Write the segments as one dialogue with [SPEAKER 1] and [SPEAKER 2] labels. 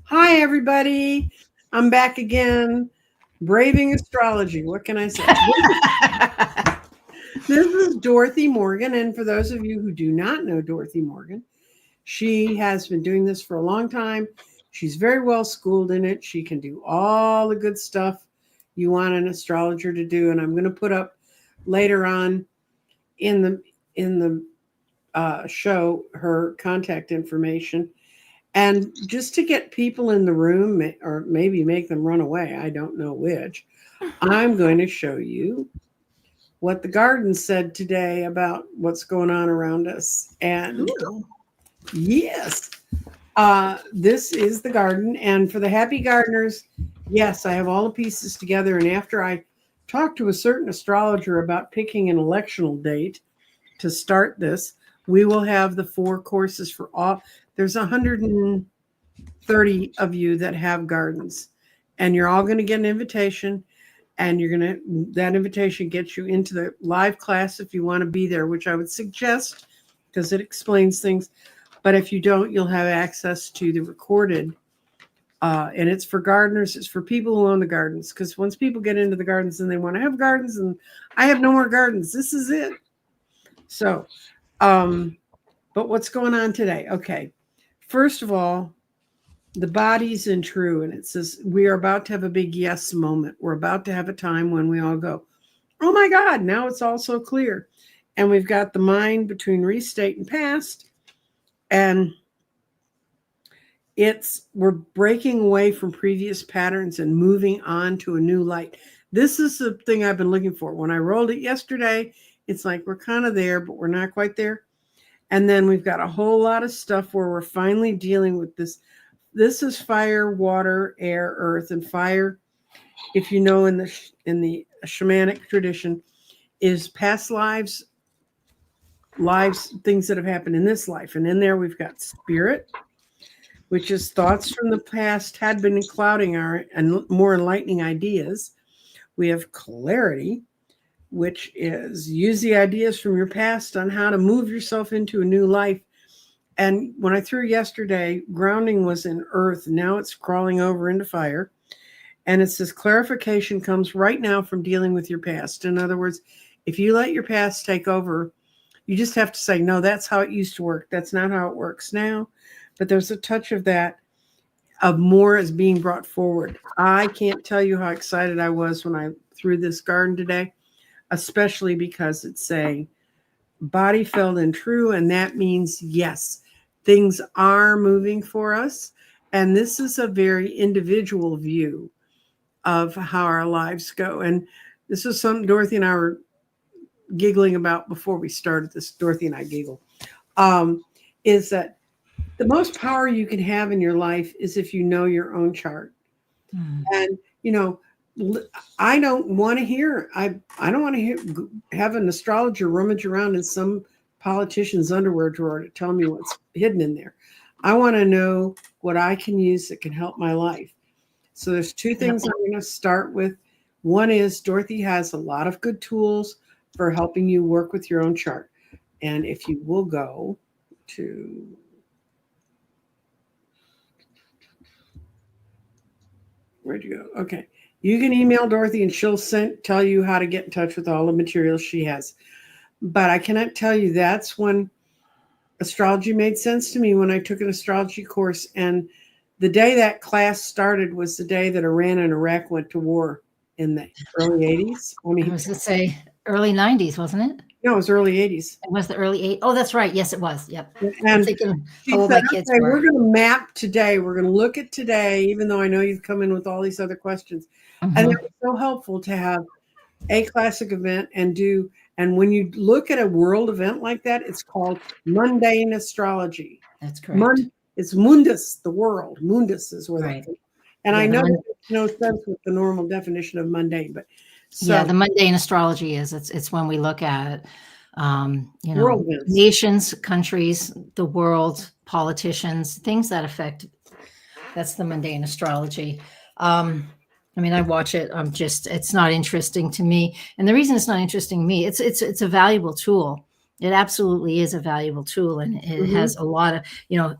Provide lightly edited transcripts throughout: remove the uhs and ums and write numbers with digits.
[SPEAKER 1] Hi, everybody. I'm back again, braving astrology. What can I say? This is Dorothy Morgan. And for those of you who do not know Dorothy Morgan, she has been doing this for a long time. She's very well schooled in it. She can do all the good stuff you want an astrologer to do. And I'm going to put up later on in the show her contact information. And just to get people in the room, or maybe make them run away, I don't know which, I'm going to show you what the garden said today about what's going on around us. And yes, this is the garden. And for the happy gardeners, yes, I have all the pieces together. And after I talked to a certain astrologer about picking an electional date to start this, we will have the 4 courses for all. There's 130 of you that have gardens, and you're all going to get an invitation, and that invitation gets you into the live class if you want to be there, which I would suggest because it explains things. But if you don't, you'll have access to the recorded. And it's for gardeners. It's for people who own the gardens. Because once people get into the gardens and they want to have gardens, and I have no more gardens, this is it. So, but what's going on today? Okay. First of all, the body's in true, and it says we are about to have a big yes moment. We're about to have a time when we all go, oh my God, now it's all so clear. And we've got the mind between restate and past, and we're breaking away from previous patterns and moving on to a new light. This is the thing I've been looking for. When I rolled it yesterday, it's like we're kind of there, but we're not quite there. And then we've got a whole lot of stuff where we're finally dealing with this. This is fire, water, air, earth, and fire. If you know, in the shamanic tradition, is past lives, things that have happened in this life. And in there we've got spirit, which is thoughts from the past had been clouding our and more enlightening ideas. We have clarity, which is use the ideas from your past on how to move yourself into a new life. And when I threw yesterday, grounding was in earth. Now it's crawling over into fire. And it says clarification comes right now from dealing with your past. In other words, if you let your past take over, you just have to say, no, that's how it used to work. That's not how it works now. But there's a touch of that, of more is being brought forward. I can't tell you how excited I was when I threw this garden today, especially because it's saying body felt in true. And that means, yes, things are moving for us. And this is a very individual view of how our lives go. And this is something Dorothy and I were giggling about before we started this. Dorothy and I giggle, is that the most power you can have in your life is if you know your own chart. And, I don't want to hear, I don't want to have an astrologer rummage around in some politician's underwear drawer to tell me what's hidden in there. I want to know what I can use that can help my life. So there's 2 things I'm going to start with. One is Dorothy has a lot of good tools for helping you work with your own chart. And if you will go to where'd you go? Okay. You can email Dorothy and she'll tell you how to get in touch with all the materials she has. But I cannot tell you, that's when astrology made sense to me, when I took an astrology course. And the day that class started was the day that Iran and Iraq went to war in the early 80s.
[SPEAKER 2] I was going to say early 90s, wasn't it?
[SPEAKER 1] No, it was early 80s.
[SPEAKER 2] It was the early 80s. Oh, that's right. Yes, it was. Yep.
[SPEAKER 1] And how old my kids were. We're going to map today. We're going to look at today, even though I know you've come in with all these other questions. And it was so helpful to have a classic event and when you look at a world event like that, it's called mundane astrology.
[SPEAKER 2] That's correct.
[SPEAKER 1] It's mundus, the world. Mundus is where
[SPEAKER 2] right.
[SPEAKER 1] And I know that makes no sense with the normal definition of mundane, but
[SPEAKER 2] the mundane astrology is it's when we look at nations, countries, the world, politicians, things that affect. That's the mundane astrology. I watch it. It's not interesting to me. And the reason it's not interesting to me, it's a valuable tool. It absolutely is a valuable tool, and it
[SPEAKER 1] Mhm.
[SPEAKER 2] has a lot of,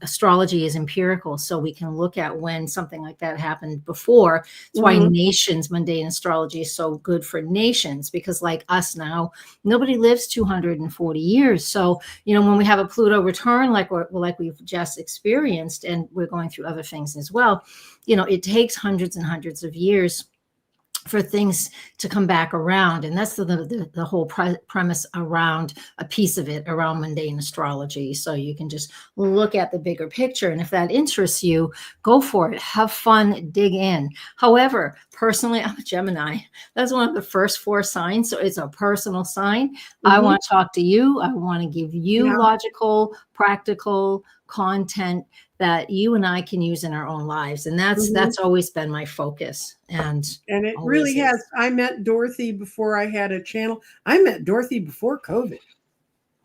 [SPEAKER 2] astrology is empirical, so we can look at when something like that happened before. It's why
[SPEAKER 1] Mhm.
[SPEAKER 2] nations, mundane astrology is so good for nations, because like us now, nobody lives 240 years. So, when we have a Pluto return, like we've just experienced, and we're going through other things as well, it takes hundreds and hundreds of years for things to come back around. And that's the whole premise around a piece of it around mundane astrology. So you can just look at the bigger picture. And if that interests you, go for it. Have fun, dig in. However, personally, I'm a Gemini. That's one of the first 4 signs. So it's a personal sign. I
[SPEAKER 1] Mhm.
[SPEAKER 2] want to talk to you. I want to give you
[SPEAKER 1] Yeah.
[SPEAKER 2] logical, practical content that you and I can use in our own lives. And
[SPEAKER 1] Mhm.
[SPEAKER 2] that's always been my focus. And
[SPEAKER 1] And it
[SPEAKER 2] always
[SPEAKER 1] really has.
[SPEAKER 2] is.
[SPEAKER 1] I met Dorothy before I had a channel. I met Dorothy before COVID.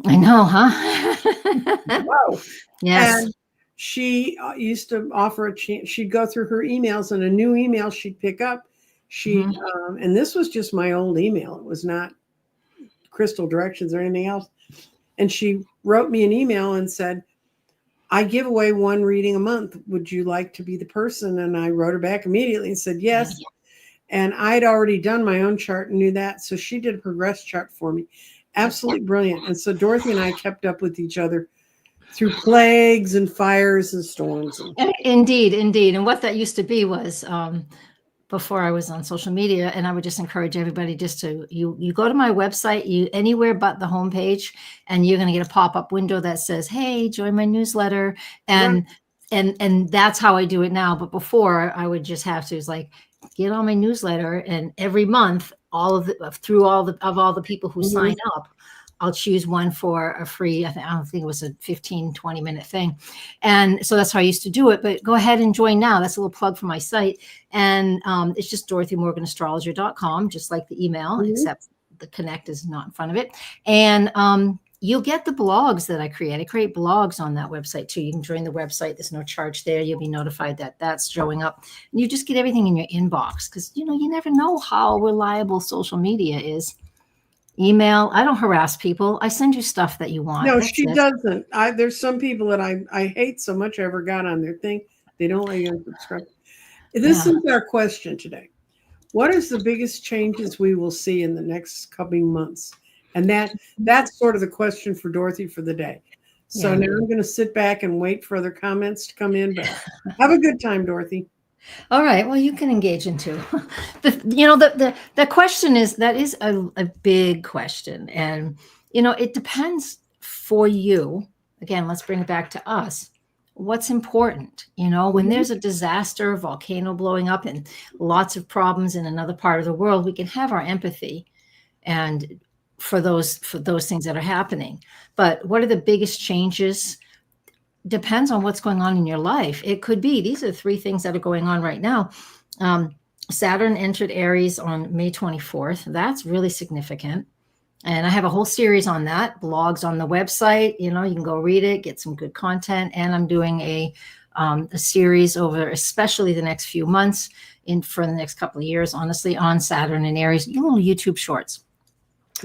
[SPEAKER 2] I know, huh?
[SPEAKER 1] Whoa.
[SPEAKER 2] Yes.
[SPEAKER 1] And she used to offer a chance. She'd go through her emails, and a new email she'd pick up.
[SPEAKER 2] Mhm.
[SPEAKER 1] And this was just my old email. It was not crystal directions or anything else. And she wrote me an email and said, I give away 1 reading a month. Would you like to be the person? And I wrote her back immediately and said,
[SPEAKER 2] Yeah.
[SPEAKER 1] yes. And I'd already done my own chart and knew that. So she did a progress chart for me. Absolutely brilliant. And so Dorothy and I kept up with each other through plagues and fires and storms.
[SPEAKER 2] Indeed, indeed. And what that used to be was, before I was on social media, and I would just encourage everybody just to you go to my website, you anywhere but the homepage, and you're going to get a pop-up window that says, "Hey, join my newsletter."
[SPEAKER 1] Right.
[SPEAKER 2] And that's how I do it now. But before, I would just have to, it's like, get on my newsletter, and every month, through all the people who
[SPEAKER 1] Mhm.
[SPEAKER 2] sign up, I'll choose one for a free, I don't think it was a 15-20 minute thing. And so that's how I used to do it. But go ahead and join now. That's a little plug for my site. And it's just DorothyMorganAstrologer.com, just like the email,
[SPEAKER 1] Mhm.
[SPEAKER 2] except the connect is not in front of it. And you'll get the blogs that I create. I create blogs on that website too. You can join the website. There's no charge there. You'll be notified that that's showing up. And you just get everything in your inbox, because, you never know how reliable social media is. Email. I don't harass people. I send you stuff that you want.
[SPEAKER 1] No,
[SPEAKER 2] That's
[SPEAKER 1] she
[SPEAKER 2] it.
[SPEAKER 1] doesn't. There's some people that I hate so much I ever got on their thing. They don't let you unsubscribe. This
[SPEAKER 2] Yeah.
[SPEAKER 1] is our question today. What is the biggest changes we will see in the next coming months? And that's sort of the question for Dorothy for the day. So
[SPEAKER 2] Yeah.
[SPEAKER 1] now I'm going to sit back and wait for other comments to come in, but have a good time, Dorothy.
[SPEAKER 2] All right. Well, you can engage into the question is, that is a big question. And, it depends for you. Again, let's bring it back to us. What's important? When
[SPEAKER 1] Mhm.
[SPEAKER 2] there's a disaster, volcano blowing up, and lots of problems in another part of the world, we can have our empathy and for those things that are happening. But what are the biggest changes? Depends on what's going on in your life. It could be, these are 3 things that are going on right now. Saturn entered Aries on May 24th. That's really significant. And I have a whole series on that, blogs on the website. You can go read it, get some good content. And I'm doing a series over, especially the next few months, for the next couple of years, honestly, on Saturn and Aries, little YouTube shorts.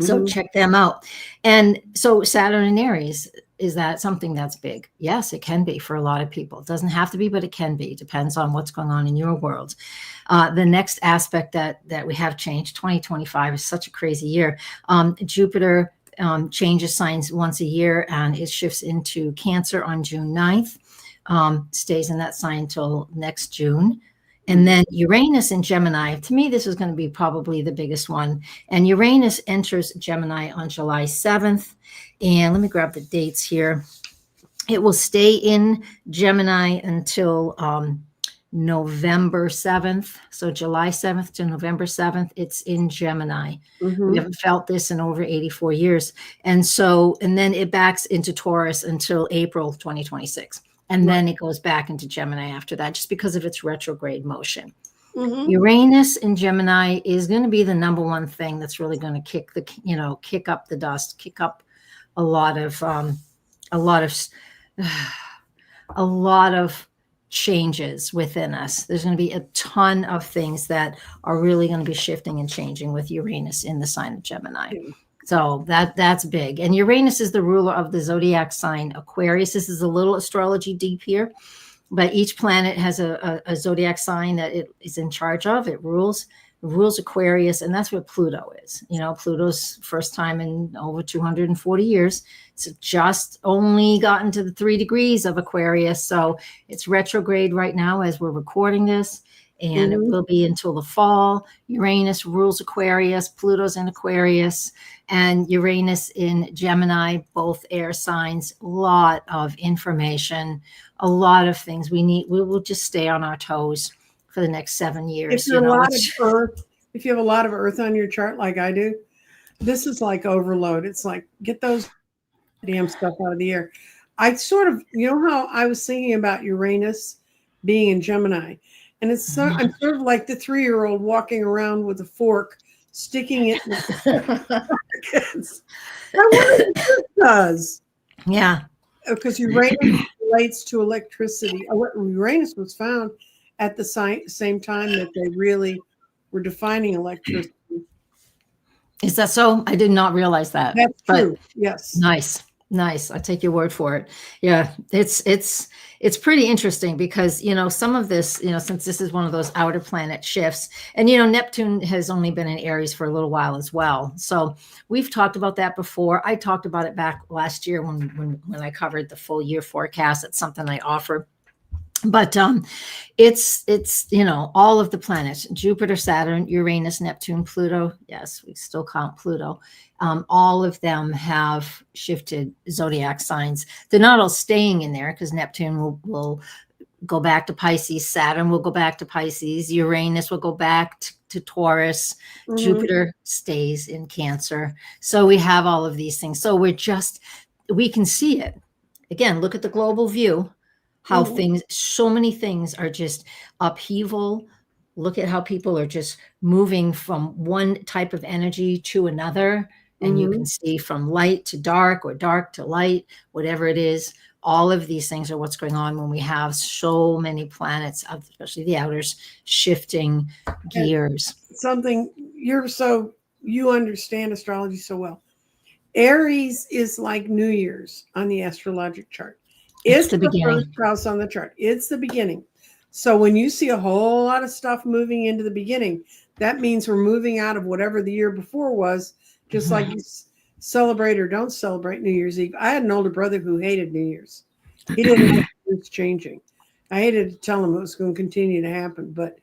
[SPEAKER 2] So
[SPEAKER 1] Mhm.
[SPEAKER 2] check them out. And so Saturn and Aries, is that something that's big? Yes, it can be for a lot of people. It doesn't have to be, but it can be. It depends on what's going on in your world. The next aspect that we have changed, 2025 is such a crazy year. Jupiter changes signs once a year, and it shifts into Cancer on June 9th, stays in that sign till next June. And then Uranus in Gemini. To me, this is going to be probably the biggest one. And Uranus enters Gemini on July 7th. And let me grab the dates here. It will stay in Gemini until November 7th. So July 7th to November 7th, it's in Gemini. We
[SPEAKER 1] Mhm.
[SPEAKER 2] haven't felt this in over 84 years. And then it backs into Taurus until April 2026. And
[SPEAKER 1] Right.
[SPEAKER 2] then it goes back into Gemini after that, just because of its retrograde motion.
[SPEAKER 1] Mhm.
[SPEAKER 2] Uranus in Gemini is going to be the number one thing that's really going to kick up the dust, kick up a lot of a lot of a lot of changes within us. There's going to be a ton of things that are really going to be shifting and changing with Uranus in the sign of Gemini.
[SPEAKER 1] Yeah.
[SPEAKER 2] So that's big. And Uranus is the ruler of the zodiac sign Aquarius. This is a little astrology deep here, but each planet has a zodiac sign that it is in charge of. It rules Aquarius, and that's where Pluto is. Pluto's first time in over 240 years. It's just only gotten to the 3 degrees of Aquarius. So it's retrograde right now as we're recording this. And it will be until the fall. Uranus rules Aquarius, Pluto's in Aquarius, and Uranus in Gemini, both air signs. A lot of information, a lot of things we will just stay on our toes for the next 7 years.
[SPEAKER 1] If you have a lot of Earth on your chart like I do, this is like overload. It's like, get those damn stuff out of the air. I sort of, how I was thinking about Uranus being in Gemini. And it's I'm sort of like the 3-year-old walking around with a fork, sticking it in the kids. I wonder what this does.
[SPEAKER 2] Yeah.
[SPEAKER 1] Because Uranus relates to electricity. Uranus was found at the same time that they really were defining electricity.
[SPEAKER 2] Is that so? I did not realize that.
[SPEAKER 1] That's true. Yes.
[SPEAKER 2] Nice. I take your word for it. Yeah, it's pretty interesting because, some of this, since this is one of those outer planet shifts, and, Neptune has only been in Aries for a little while as well. So we've talked about that before. I talked about it back last year when I covered the full year forecast. It's something I offer. But it's all of the planets: Jupiter, Saturn, Uranus, Neptune, Pluto. Yes, we still count Pluto. All of them have shifted zodiac signs. They're not all staying in there because Neptune will go back to Pisces. Saturn will go back to Pisces. Uranus will go back to Taurus. Jupiter stays in Cancer. So we have all of these things. So we can see it. Again, look at the global view. How so many things are just upheaval. Look at how people are just moving from one type of energy to another. And you can see from light to dark or dark to light, whatever it is. All of these things are what's going on when we have so many planets, especially the outers, shifting gears.
[SPEAKER 1] You understand astrology so well. Aries is like New Year's on the astrologic chart. It's the first house on the chart. It's the beginning. So when you see a whole lot of stuff moving into the beginning, that means we're moving out of whatever the year before was, just like you celebrate or don't celebrate New Year's Eve. I had an older brother who hated New Year's. He didn't know it was changing. I hated to tell him it was going to continue to happen. But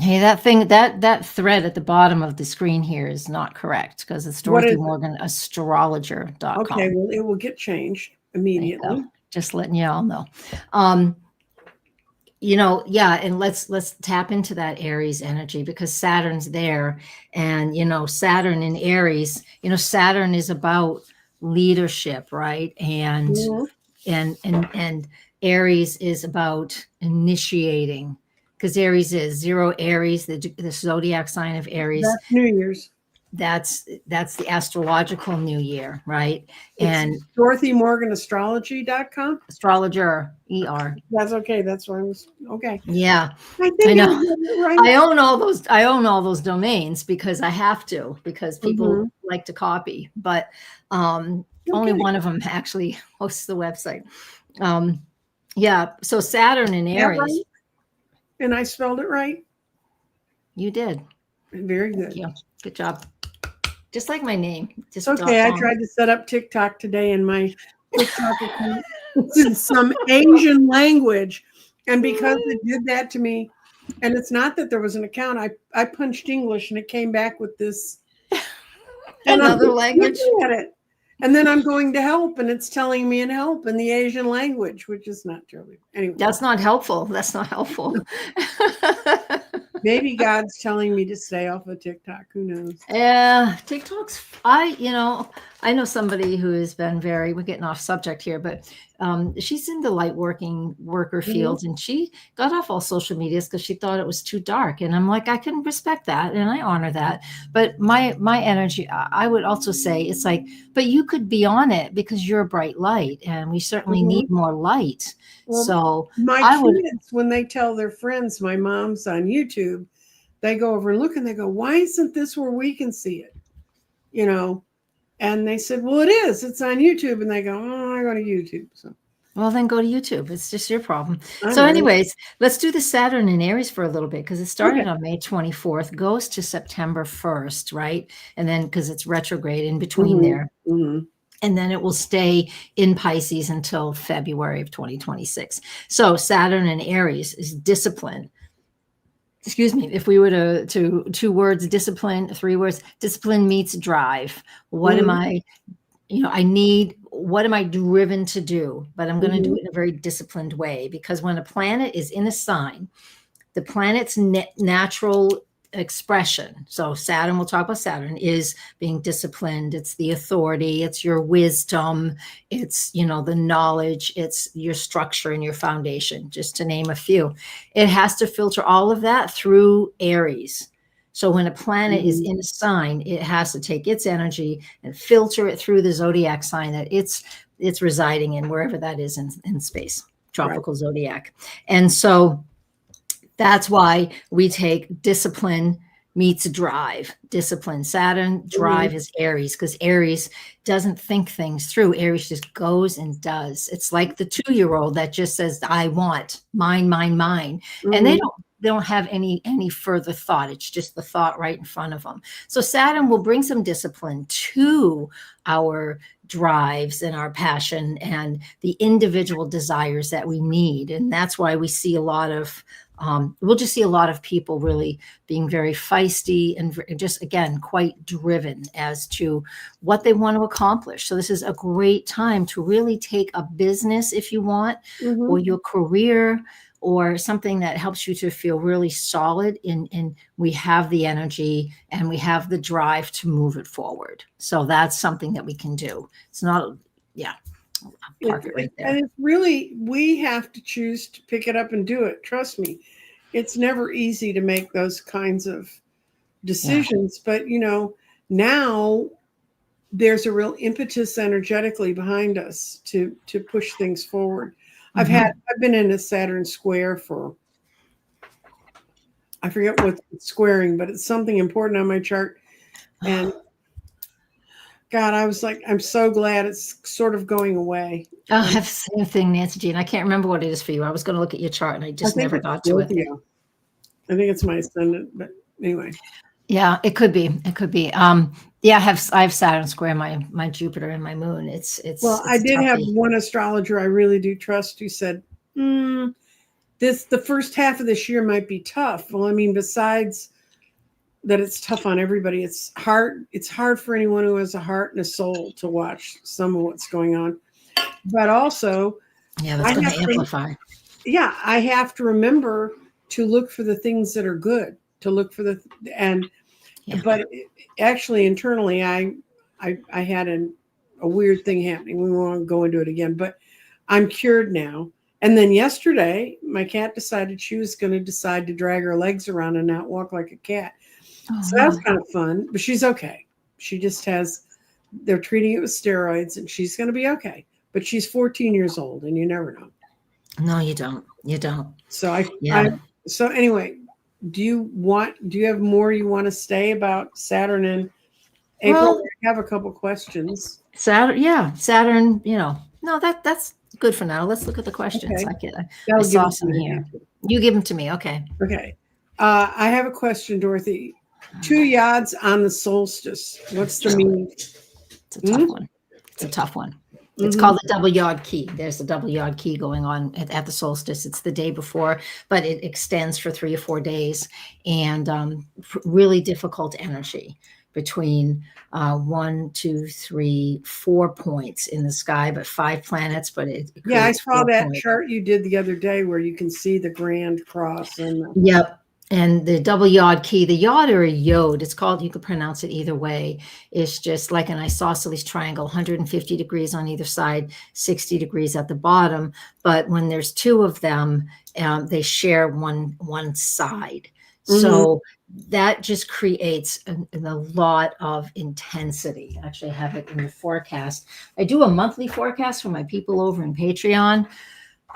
[SPEAKER 2] hey, that thread at the bottom of the screen here is not correct because it's Dorothy Morgan, astrologer.com.
[SPEAKER 1] Okay, well, it will get changed immediately.
[SPEAKER 2] Just letting you all know. And let's tap into that Aries energy because Saturn's there. And Saturn in Aries, Saturn is about leadership, right? And Aries is about initiating, because Aries is 0 Aries, the zodiac sign of Aries.
[SPEAKER 1] That's New Year's.
[SPEAKER 2] That's the astrological new year, right?
[SPEAKER 1] And Dorothy Morgan astrology.com.
[SPEAKER 2] Astrologer, ER.
[SPEAKER 1] That's okay. That's why I was okay.
[SPEAKER 2] Yeah.
[SPEAKER 1] I
[SPEAKER 2] know. Right. I own all those domains because I have to, because people like to copy, but only one of them actually hosts the website. So Saturn in Aries.
[SPEAKER 1] Right? And I spelled it right?
[SPEAKER 2] You did.
[SPEAKER 1] Very good.
[SPEAKER 2] Thank you. Good job. Just like my name. Just
[SPEAKER 1] okay. I tried to set up TikTok today, and my TikTok account is in some Asian language. And because it did that to me, and it's not that there was an account, I punched English and it came back with this
[SPEAKER 2] another language.
[SPEAKER 1] At it. And then I'm going to help, and it's telling me in help in the Asian language, which is not terribly. Anyway,
[SPEAKER 2] that's not helpful. That's not helpful.
[SPEAKER 1] Maybe God's telling me to stay off of TikTok. Who knows?
[SPEAKER 2] Yeah, TikTok's. I know somebody who has been we're getting off subject here, but she's in the light worker field, and she got off all social medias because she thought it was too dark. And I'm like, I can respect that, and I honor that. But my energy, I would also say, it's like, but you could be on it because you're a bright light, and we certainly need more light. Well, so
[SPEAKER 1] kids, when they tell their friends, my mom's on YouTube, they go over and look and they go, why isn't this where we can see it? you know, and they said, well, it is. It's on YouTube. And they go, oh, I go to YouTube. So,
[SPEAKER 2] Well, then go to YouTube. It's just your problem.
[SPEAKER 1] all
[SPEAKER 2] So
[SPEAKER 1] right.
[SPEAKER 2] anyways, let's do the Saturn in Aries for a little bit because it started
[SPEAKER 1] Okay.
[SPEAKER 2] on May 24th, goes to September 1st, right? And then because it's retrograde in between there. And then it will stay in Pisces until February of 2026. So Saturn in Aries is discipline. Excuse me, if we were to two words, discipline, three words, discipline meets drive. What am I, what am I driven to do? But I'm going to do it in a very disciplined way, because when a planet is in a sign, the planet's natural expression, so Saturn, we'll talk about Saturn, is being disciplined. It's the authority, it's your wisdom, it's, the knowledge, it's your structure and your foundation, just to name a few. It has to filter all of that through Aries. So when a planet is in a sign, it has to take its energy and filter it through the zodiac sign that it's residing in, wherever that is in space, tropical zodiac. And so that's why we take discipline meets drive. Discipline, Saturn, drive is Aries, because Aries doesn't think things through. Aries just goes and does. It's like the 2-year-old that just says, I want, mine, mine, mine. And they don't have any further thought. It's just the thought right in front of them. So Saturn will bring some discipline to our drives and our passion and the individual desires that we need. And that's why we see a lot of we'll just see a lot of people really being very feisty and just, again, quite driven as to what they want to accomplish. So this is a great time to really take a business, if you want, or your career, or something that helps you to feel really solid and we have the energy and we have the drive to move it forward. So that's something that we can do. It's not, park it right there.
[SPEAKER 1] And it's really, we have to choose to pick it up and do it. Trust me, it's never easy to make those kinds of decisions. But, now there's a real impetus energetically behind us to push things forward. I've been in a Saturn square for, I forget what it's squaring, but it's something important on my chart. And God, I was like, I'm so glad it's sort of going away.
[SPEAKER 2] I have the same thing, Nancy Jean. I can't remember what it is for you. I was going to look at your chart and I just never got to it.
[SPEAKER 1] I think it's my ascendant, but anyway.
[SPEAKER 2] Yeah, it could be. It could be. I have Saturn square my Jupiter and my moon. Well,
[SPEAKER 1] I did have one astrologer I really do trust who said, the first half of this year might be tough. Well, I mean, besides that it's tough on everybody, it's hard for anyone who has a heart and a soul to watch some of what's going on. But also,
[SPEAKER 2] that's going to amplify.
[SPEAKER 1] I have to remember to look for the things that are good, but actually internally, I had a weird thing happening. We won't go into it again, but I'm cured now. And then yesterday, my cat decided she was going to decide to drag her legs around and not walk like a cat. So that was kind of fun, but she's okay. She just they're treating it with steroids and she's going to be okay. But she's 14 years old and you never know.
[SPEAKER 2] No, you don't. You don't.
[SPEAKER 1] So so anyway, do you have more you want to say about Saturn in April?
[SPEAKER 2] Well,
[SPEAKER 1] I have a couple questions.
[SPEAKER 2] Saturn, no, that's good for now. Let's look at the questions.
[SPEAKER 1] Okay.
[SPEAKER 2] I saw some here. You give them to me. Okay.
[SPEAKER 1] Okay. I have a question, Dorothy. 2 yods on the solstice. What's the meaning?
[SPEAKER 2] It's a tough one. It's a tough one. It's called the double yod key. There's a double yod key going on at the solstice. It's the day before, but it extends for 3 or 4 days, and really difficult energy between 1, 2, 3, 4 points in the sky, but 5 planets. But
[SPEAKER 1] I saw that chart you did the other day where you can see the grand cross and
[SPEAKER 2] Yep. And the double yod key, the yod or a yod, it's called, you could pronounce it either way. It's just like an isosceles triangle, 150 degrees on either side, 60 degrees at the bottom. But when there's 2 of them, they share one side. So that just creates a lot of intensity. Actually, I have it in the forecast. I do a monthly forecast for my people over in Patreon,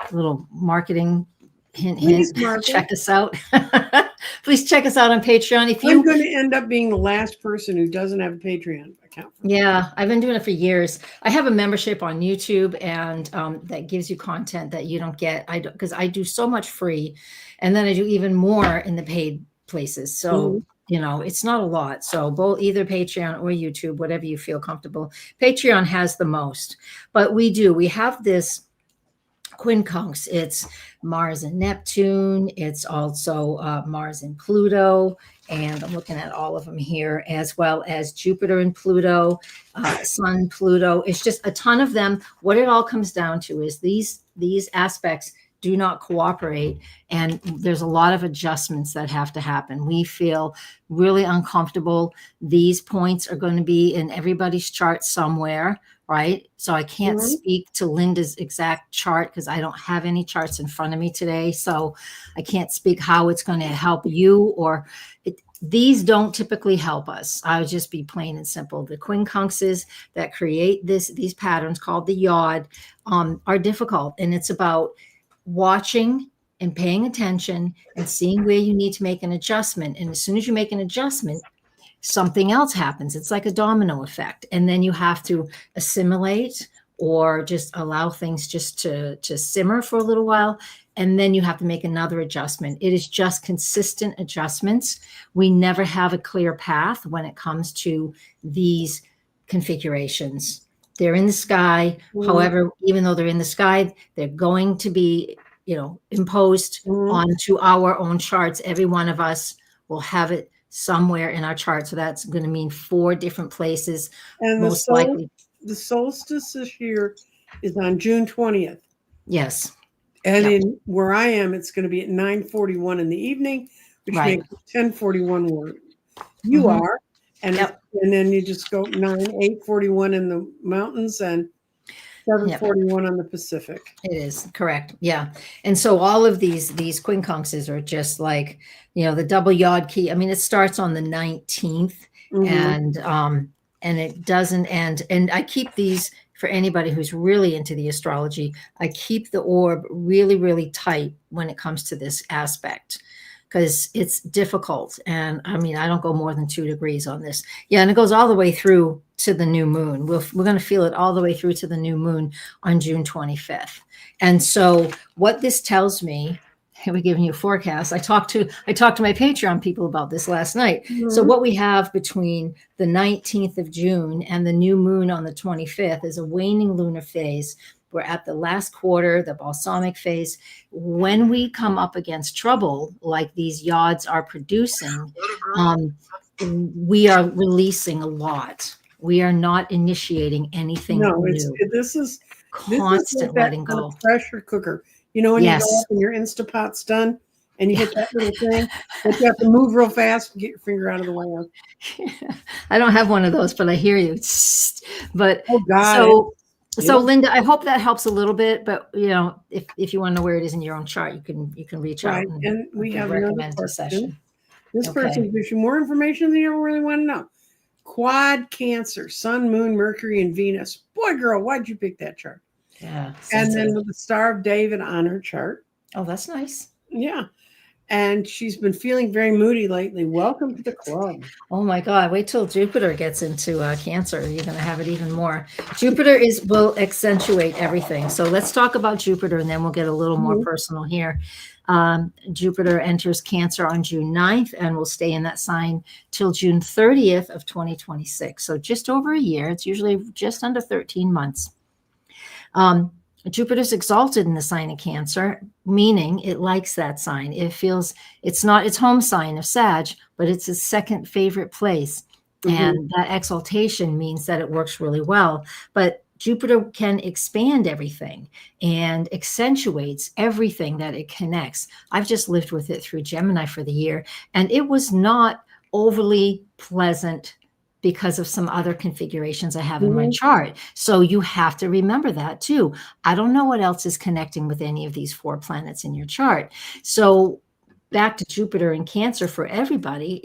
[SPEAKER 2] a little marketing hint, check us out. Please check us out on Patreon.
[SPEAKER 1] I'm going to end up being the last person who doesn't have a Patreon account. account.
[SPEAKER 2] Yeah, I've been doing it for years. I have a membership on YouTube, and that gives you content that you don't get. I don't, because I do so much free, and then I do even more in the paid places. So it's not a lot. So both either Patreon or YouTube, whatever you feel comfortable. Patreon has the most, but we have this quincunx. It's Mars and Neptune. It's also Mars and Pluto. And I'm looking at all of them here, as well as Jupiter and Pluto, Sun, Pluto. It's just a ton of them. What it all comes down to is these aspects do not cooperate, and there's a lot of adjustments that have to happen. We feel really uncomfortable. These points are going to be in everybody's chart somewhere, right? So I can't speak to Linda's exact chart because I don't have any charts in front of me today. So I can't speak how it's going to help you, or these don't typically help us. I would just be plain and simple. The quincunxes that create these patterns called the yod are difficult, and it's about watching and paying attention and seeing where you need to make an adjustment. And as soon as you make an adjustment, something else happens. It's like a domino effect. And then you have to assimilate or just allow things just to simmer for a little while. And then you have to make another adjustment. It is just consistent adjustments. We never have a clear path when it comes to these configurations. They're in the sky. However, even though they're in the sky, they're going to be, imposed onto our own charts. Every one of us will have it somewhere in our chart. So that's going to mean 4 different places.
[SPEAKER 1] And
[SPEAKER 2] most likely.
[SPEAKER 1] The solstice this year is on June 20th.
[SPEAKER 2] Yes.
[SPEAKER 1] And in where I am, it's going to be at 9:41 in the evening, which makes it 10:41 where you are. And and then you just go 8:41 in the mountains and 7:41 on the Pacific.
[SPEAKER 2] It is correct. Yeah. And so all of these quincunxes are just like, the double yod key. I mean, it starts on the 19th and it doesn't end. And I keep these for anybody who's really into the astrology. I keep the orb really, really tight when it comes to this aspect, because it's difficult. And I mean, I don't go more than 2 degrees on this. Yeah. And it goes all the way through to the new moon. We're going to feel it all the way through to the new moon on June 25th. And so what this tells me, we're giving you a forecast. I talked to my Patreon people about this last night. So what we have between the 19th of June and the new moon on the 25th is a waning lunar phase. We're at the last quarter, the balsamic phase. When we come up against trouble, like these yods are producing, we are releasing a lot. We are not initiating anything new.
[SPEAKER 1] This is
[SPEAKER 2] constant letting go.
[SPEAKER 1] Pressure cooker. When you go up and your Instapot's done and you hit that little thing, but you have to move real fast and get your finger out of the way.
[SPEAKER 2] I don't have one of those, but I hear you. But
[SPEAKER 1] oh God.
[SPEAKER 2] So Linda, I hope that helps a little bit. But if you want to know where it is in your own chart, you can reach out
[SPEAKER 1] and we have
[SPEAKER 2] recommend a session.
[SPEAKER 1] This person gives you more information than you ever really want to know. Quad Cancer, Sun, Moon, Mercury, and Venus. Boy, girl, why'd you pick that chart?
[SPEAKER 2] Yeah.
[SPEAKER 1] And then with the Star of David on her chart.
[SPEAKER 2] Oh, that's nice.
[SPEAKER 1] Yeah. And she's been feeling very moody lately. Welcome to the club.
[SPEAKER 2] Oh my God. Wait till Jupiter gets into Cancer. You're going to have it even more. Jupiter will accentuate everything. So let's talk about Jupiter, and then we'll get a little more personal here. Jupiter enters Cancer on June 9th and will stay in that sign till June 30th of 2026. So just over a year. It's usually just under 13 months. Jupiter's exalted in the sign of Cancer, meaning it likes that sign. It feels it's not its home sign of Sag, but it's its second favorite place. And that exaltation means that it works really well. But Jupiter can expand everything and accentuates everything that it connects. I've just lived with it through Gemini for the year, and it was not overly pleasant because of some other configurations I have in my chart. So you have to remember that too. I don't know what else is connecting with any of these 4 planets in your chart. So back to Jupiter and Cancer for everybody,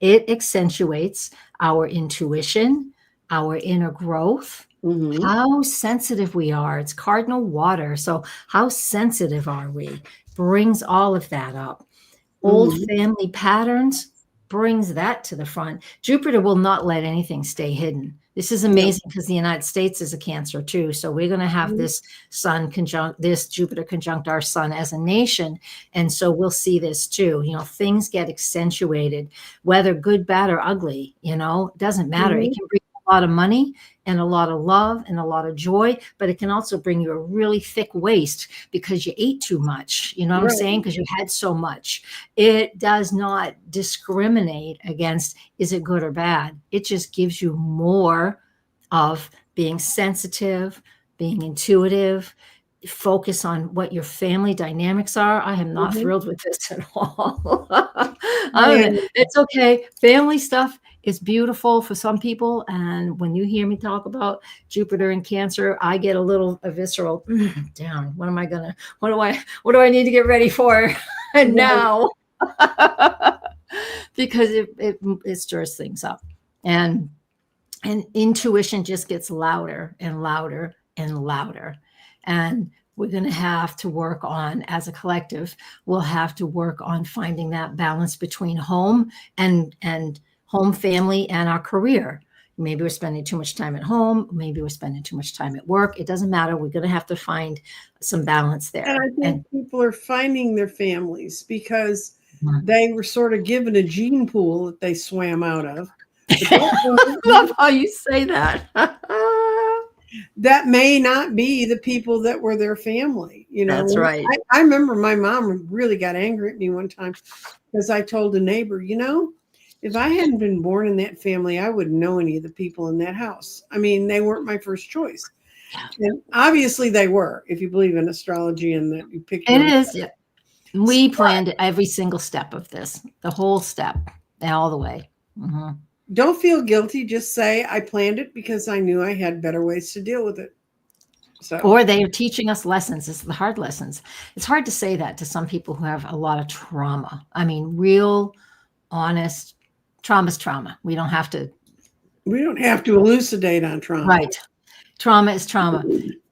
[SPEAKER 2] it accentuates our intuition, our inner growth, how sensitive we are. It's cardinal water. So how sensitive are we? Brings all of that up. Old family patterns brings that to the front. Jupiter will not let anything stay hidden. This is amazing because the United States is a Cancer too. So we're going to have this this Jupiter conjunct our sun as a nation. And so we'll see this too. Things get accentuated, whether good, bad, or ugly, it doesn't matter. It can bring a lot of money and a lot of love and a lot of joy, but it can also bring you a really thick waist because you ate too much. You know what I'm saying? Because you had so much. It does not discriminate against, is it good or bad? It just gives you more of being sensitive, being intuitive, focus on what your family dynamics are. I am not thrilled with this at all. It's okay. Family stuff is beautiful for some people. And when you hear me talk about Jupiter and Cancer, I get a little visceral down. What do I need to get ready for now? Because it stirs things up. And intuition just gets louder and louder and louder. And we're going to have to work on, as a collective, we'll have to work on finding that balance between home and home, family, and our career. Maybe we're spending too much time at home. Maybe we're spending too much time at work. It doesn't matter. We're going to have to find some balance there.
[SPEAKER 1] And I think people are finding their families because they were sort of given a gene pool that they swam out of.
[SPEAKER 2] I love how you say that.
[SPEAKER 1] That may not be the people that were their family.
[SPEAKER 2] That's right.
[SPEAKER 1] I remember my mom really got angry at me one time because I told a neighbor, if I hadn't been born in that family, I wouldn't know any of the people in that house. I mean, they weren't my first choice. Yeah. And obviously they were, if you believe in astrology and that you pick.
[SPEAKER 2] It is. Yeah. We planned every single step of this, the whole step, all the way.
[SPEAKER 1] Don't feel guilty. Just say, I planned it because I knew I had better ways to deal with it.
[SPEAKER 2] Or they are teaching us lessons. It's the hard lessons. It's hard to say that to some people who have a lot of trauma. I mean, real, honest, trauma's trauma. We don't have to
[SPEAKER 1] elucidate on trauma.
[SPEAKER 2] Right. Trauma is trauma.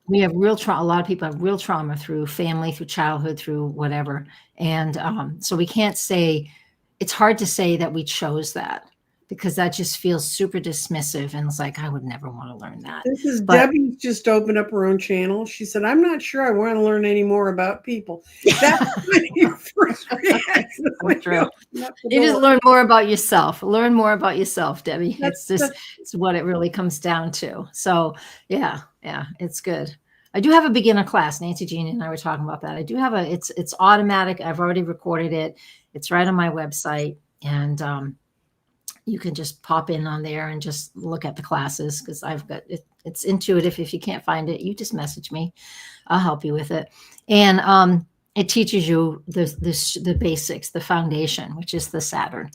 [SPEAKER 2] We have real trauma. A lot of people have real trauma through family, through childhood, through whatever. And so we can't say, it's hard to say that we chose that, because that just feels super dismissive. And it's like, I would never want to learn that.
[SPEAKER 1] Debbie just opened up her own channel. She said, I'm not sure I want to learn any more about people. That's your first reaction.
[SPEAKER 2] True. You just learn more about yourself. Learn more about yourself, Debbie. It's what it really comes down to. So yeah, it's good. I do have a beginner class. Nancy Jean and I were talking about that. I do have it's automatic. I've already recorded it. It's right on my website. And, you can just pop in on there and just look at the classes, because I've got it. It's intuitive. If you can't find it, you just message me. I'll help you with it. And it teaches you the basics, the foundation, which is the Saturn.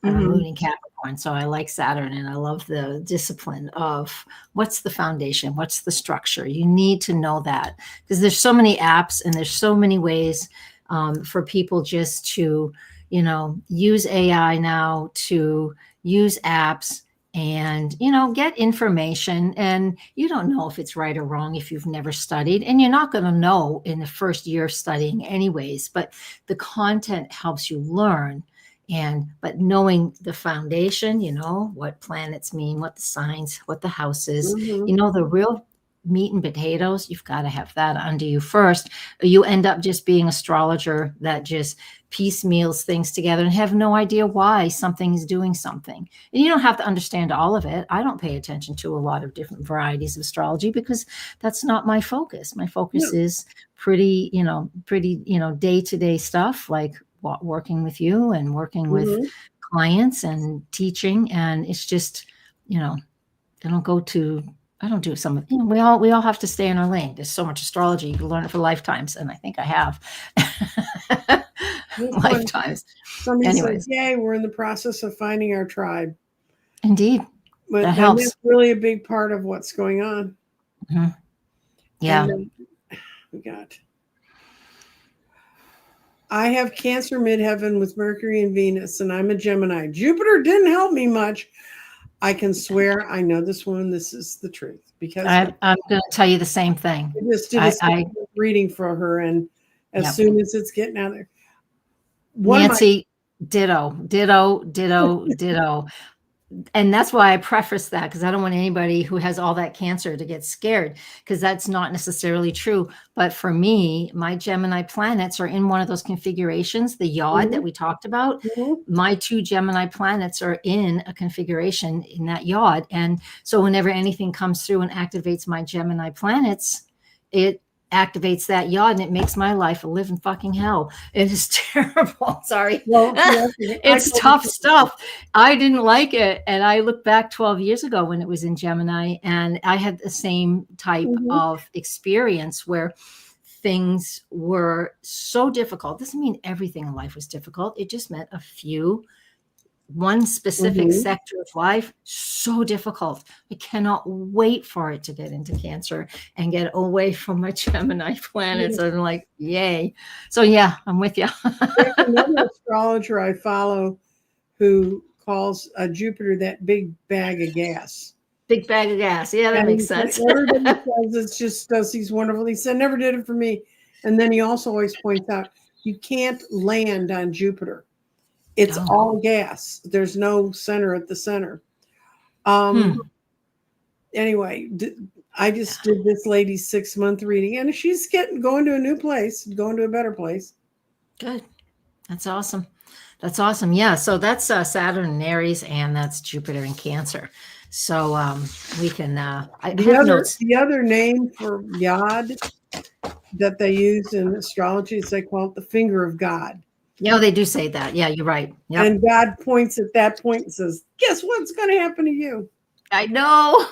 [SPEAKER 2] I'm a moon in Capricorn, so I like Saturn, and I love the discipline of what's the foundation, what's the structure. You need to know that, because there's so many apps and there's so many ways for people just to, use AI now, to use apps and, get information. And you don't know if it's right or wrong if you've never studied, and you're not going to know in the first year of studying anyways, but the content helps you learn. But knowing the foundation, what planets mean, what the signs, what the house is, the real meat and potatoes, you've got to have that under you first. Or you end up just being an astrologer that just piecemeals things together and have no idea why something is doing something. And you don't have to understand all of it. I don't pay attention to a lot of different varieties of astrology because that's not my focus. My focus is pretty day-to-day stuff, like working with you and working with clients and teaching. And it's just, I don't do some of, we all have to stay in our lane. There's so much astrology. You can learn it for lifetimes. And I think I have lifetimes.
[SPEAKER 1] Somebody says, yay, we're in the process of finding our tribe.
[SPEAKER 2] Indeed.
[SPEAKER 1] But that helps. That's really a big part of what's going on.
[SPEAKER 2] Yeah.
[SPEAKER 1] I have Cancer midheaven with Mercury and Venus, and I'm a Gemini. Jupiter didn't help me much. I can swear I know this one. This is the truth, because
[SPEAKER 2] I'm going to tell you the same thing.
[SPEAKER 1] I just did a reading for her, and as soon as it's getting out there,
[SPEAKER 2] Nancy, ditto. and that's why I preface that, because I don't want anybody who has all that Cancer to get scared, because that's not necessarily true. But for me, my Gemini planets are in one of those configurations, the yod that we talked about. My 2 Gemini planets are in a configuration in that yod. And so whenever anything comes through and activates my Gemini planets, it activates that yod, and it makes my life a living fucking hell. It is terrible. Sorry.
[SPEAKER 1] Well,
[SPEAKER 2] It's tough stuff. I didn't like it. And I look back 12 years ago when it was in Gemini, and I had the same type of experience where things were so difficult. Doesn't mean everything in life was difficult. It just meant one specific sector of life, so difficult. I cannot wait for it to get into Cancer and get away from my Gemini planets. I'm like, yay. So yeah, I'm with you.
[SPEAKER 1] There's another astrologer I follow who calls Jupiter that big bag of gas.
[SPEAKER 2] Big bag of gas. Yeah, that makes sense.
[SPEAKER 1] Everybody says it just does these wonderful. He said, never did it for me. And then he also always points out, you can't land on Jupiter. It's all gas. There's no center at the center. Anyway, I just did this lady's 6-month reading, and she's going to a new place, going to a better place.
[SPEAKER 2] Good. That's awesome. That's awesome. Yeah. So that's Saturn in Aries, and that's Jupiter in Cancer. So we can.
[SPEAKER 1] The other name for Yod that they use in astrology is they call it the finger of God.
[SPEAKER 2] Yeah, they do say that. Yeah, you're right. Yep.
[SPEAKER 1] And God points at that point and says, guess what's going to happen to you?
[SPEAKER 2] I know.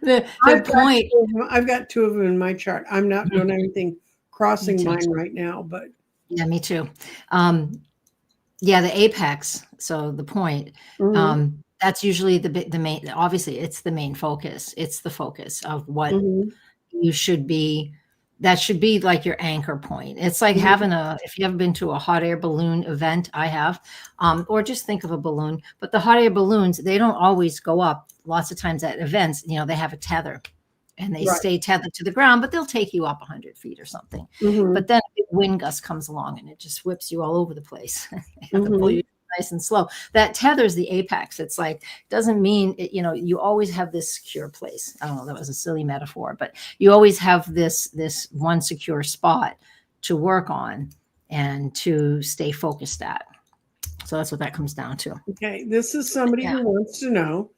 [SPEAKER 2] the point.
[SPEAKER 1] I've got 2 of them in my chart. I'm not doing anything crossing mine right now, but.
[SPEAKER 2] Yeah, me too. Yeah, the apex. So the point. That's usually the main, obviously it's the main focus. It's the focus of what you should be. That should be like your anchor point. It's like having if you ever been to a hot air balloon event, I have, or just think of a balloon, but the hot air balloons, they don't always go up. Lots of times at events, they have a tether and they stay tethered to the ground, but they'll take you up 100 feet or something. But then a big wind gust comes along and it just whips you all over the place. They have to pull you nice and slow. That tethers the apex. It's like, doesn't mean it, you always have this secure place. I don't know, that was a silly metaphor, but you always have this one secure spot to work on and to stay focused at. So that's what that comes down to.
[SPEAKER 1] Okay. This is somebody who wants to know,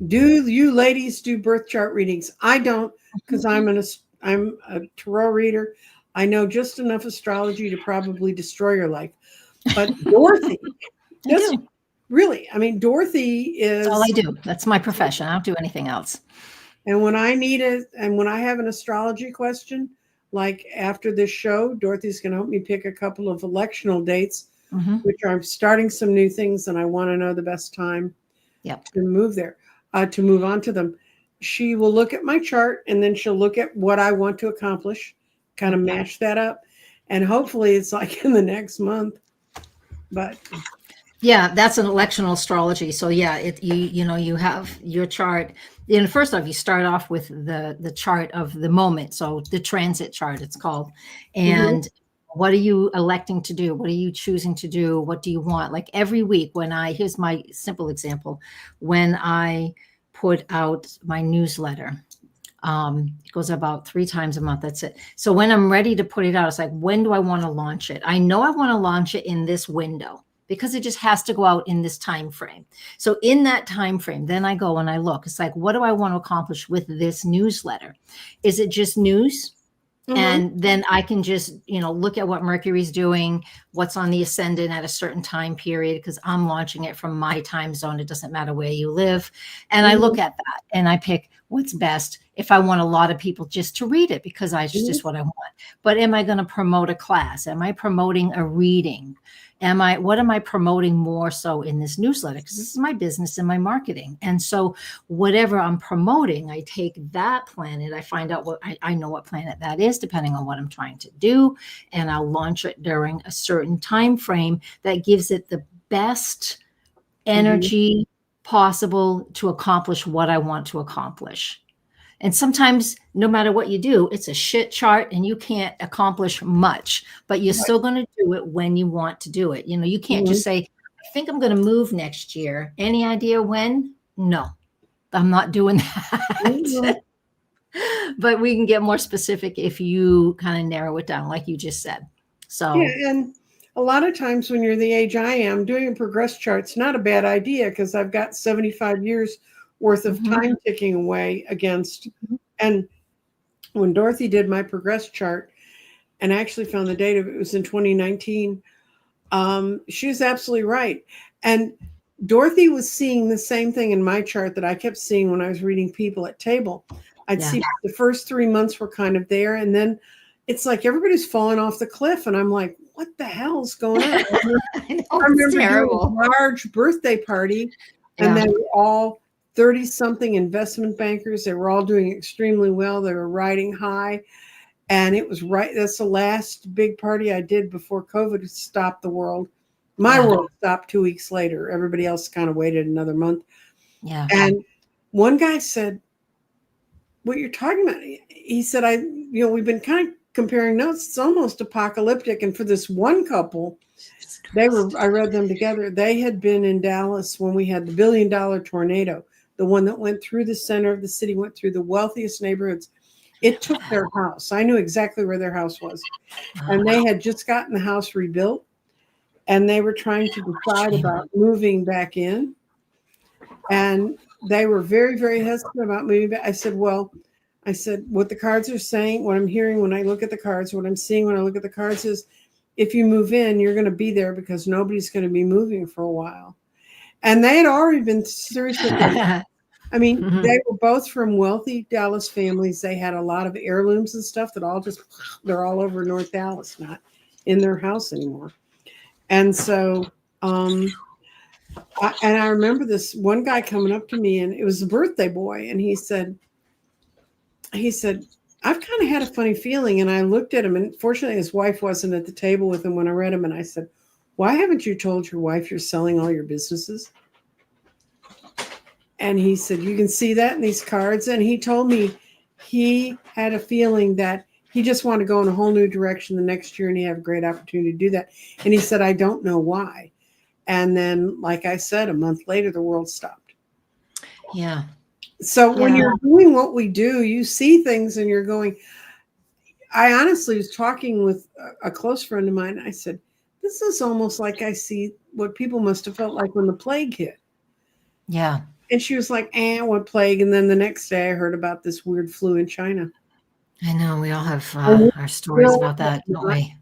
[SPEAKER 1] do you ladies do birth chart readings? I don't, because I'm a tarot reader. I know just enough astrology to probably destroy your life. But Dorothy, really, I mean, Dorothy is.
[SPEAKER 2] That's all I do. That's my profession. I don't do anything else.
[SPEAKER 1] And when I need it, and when I have an astrology question, like after this show, Dorothy's going to help me pick a couple of electional dates, which I'm starting some new things, and I want to know the best time to move there, to move on to them. She will look at my chart, and then she'll look at what I want to accomplish, kind of match that up, and hopefully it's like in the next month. But
[SPEAKER 2] yeah, that's an electional astrology. So yeah, you have your chart. First off, you start off with the chart of the moment. So the transit chart, it's called. And what are you electing to do? What are you choosing to do? What do you want? Like every week here's my simple example. When I put out my newsletter, it goes about 3 times a month. That's it. So when I'm ready to put it out, it's like, when do I want to launch it? I know I want to launch it in this window, because it just has to go out in this time frame. So in that time frame, then I go and I look. It's like, what do I want to accomplish with this newsletter? Is it just news? And then I can just, look at what Mercury's doing, what's on the ascendant at a certain time period, because I'm launching it from my time zone. It doesn't matter where you live. And I look at that and I pick what's best if I want a lot of people just to read it, because it's just what I want. But am I going to promote a class? Am I promoting a reading? What am I promoting more so in this newsletter? Because this is my business and my marketing. And so whatever I'm promoting, I take that planet, I find out I know what planet that is, depending on what I'm trying to do. And I'll launch it during a certain time frame that gives it the best energy possible to accomplish what I want to accomplish. And sometimes, no matter what you do, it's a shit chart and you can't accomplish much, but you're still going to do it when you want to do it. You can't just say, think I'm going to move next year. Any idea when? No, I'm not doing that. But we can get more specific if you kind of narrow it down, like you just said. So
[SPEAKER 1] yeah, and a lot of times when you're the age I am, doing a progress chart's not a bad idea because I've got 75 years worth of time ticking away against. And when Dorothy did my progress chart, and I actually found the date of it was in 2019, she was absolutely right. And Dorothy was seeing the same thing in my chart that I kept seeing when I was reading people at table. I'd see the first 3 months were kind of there, and then it's like everybody's falling off the cliff, and I'm like, what the hell's going on? I remember doing a large birthday party, and they were all 30-something investment bankers. They were all doing extremely well. They were riding high, and it was right. That's the last big party I did before COVID stopped the world. My world stopped 2 weeks later. Everybody else kind of waited another month.
[SPEAKER 2] Yeah.
[SPEAKER 1] And one guy said, what you're talking about, he said, we've been kind of comparing notes. It's almost apocalyptic. And for this one couple, I read them together. They had been in Dallas when we had the $1 billion tornado, the one that went through the center of the city, went through the wealthiest neighborhoods. It took their house. I knew exactly where their house was. And they had just gotten the house rebuilt, and they were trying to decide about moving back in. And they were very, very hesitant about moving back. I said, what the cards are saying, what I'm hearing when I look at the cards, what I'm seeing when I look at the cards is, if you move in, you're going to be there because nobody's going to be moving for a while. And they had already been seriously. I mean, they were both from wealthy Dallas families. They had a lot of heirlooms and stuff that they're all over North Dallas, not in their house anymore. And so, I remember this one guy coming up to me, and it was a birthday boy. And he said, I've kind of had a funny feeling. And I looked at him, and fortunately his wife wasn't at the table with him when I read him. And I said, why haven't you told your wife you're selling all your businesses? And he said, you can see that in these cards. And he told me he had a feeling that he just wanted to go in a whole new direction the next year, and he had a great opportunity to do that. And he said, I don't know why. And then, like I said, a month later, the world stopped.
[SPEAKER 2] Yeah.
[SPEAKER 1] So when you're doing what we do, you see things and you're going, I honestly was talking with a close friend of mine. I said, this is almost like I see what people must have felt like when the plague hit.
[SPEAKER 2] Yeah.
[SPEAKER 1] And she was like, what plague? And then the next day I heard about this weird flu in China.
[SPEAKER 2] I know. We all have our stories about that, don't we?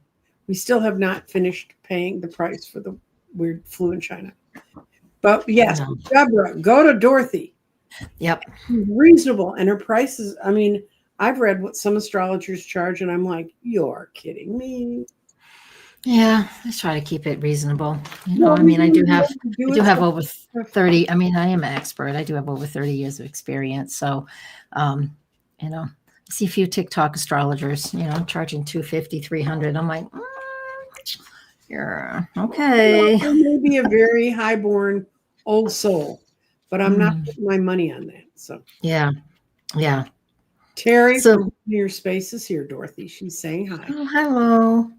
[SPEAKER 1] We still have not finished paying the price for the weird flu in China. But yes, Deborah, go to Dorothy.
[SPEAKER 2] Yep.
[SPEAKER 1] She's reasonable. And her prices, I mean, I've read what some astrologers charge, and I'm like, you're kidding me.
[SPEAKER 2] Yeah, I try to keep it reasonable. I mean, I do have over 30. I mean, I am an expert. I do have over 30 years of experience. So, I see a few TikTok astrologers, charging $250, $300. I'm like, yeah, okay.
[SPEAKER 1] I may be a very highborn old soul, but I'm not putting my money on that. So
[SPEAKER 2] yeah.
[SPEAKER 1] Terry from Your Space is here, Dorothy. She's saying hi.
[SPEAKER 2] Oh, hello.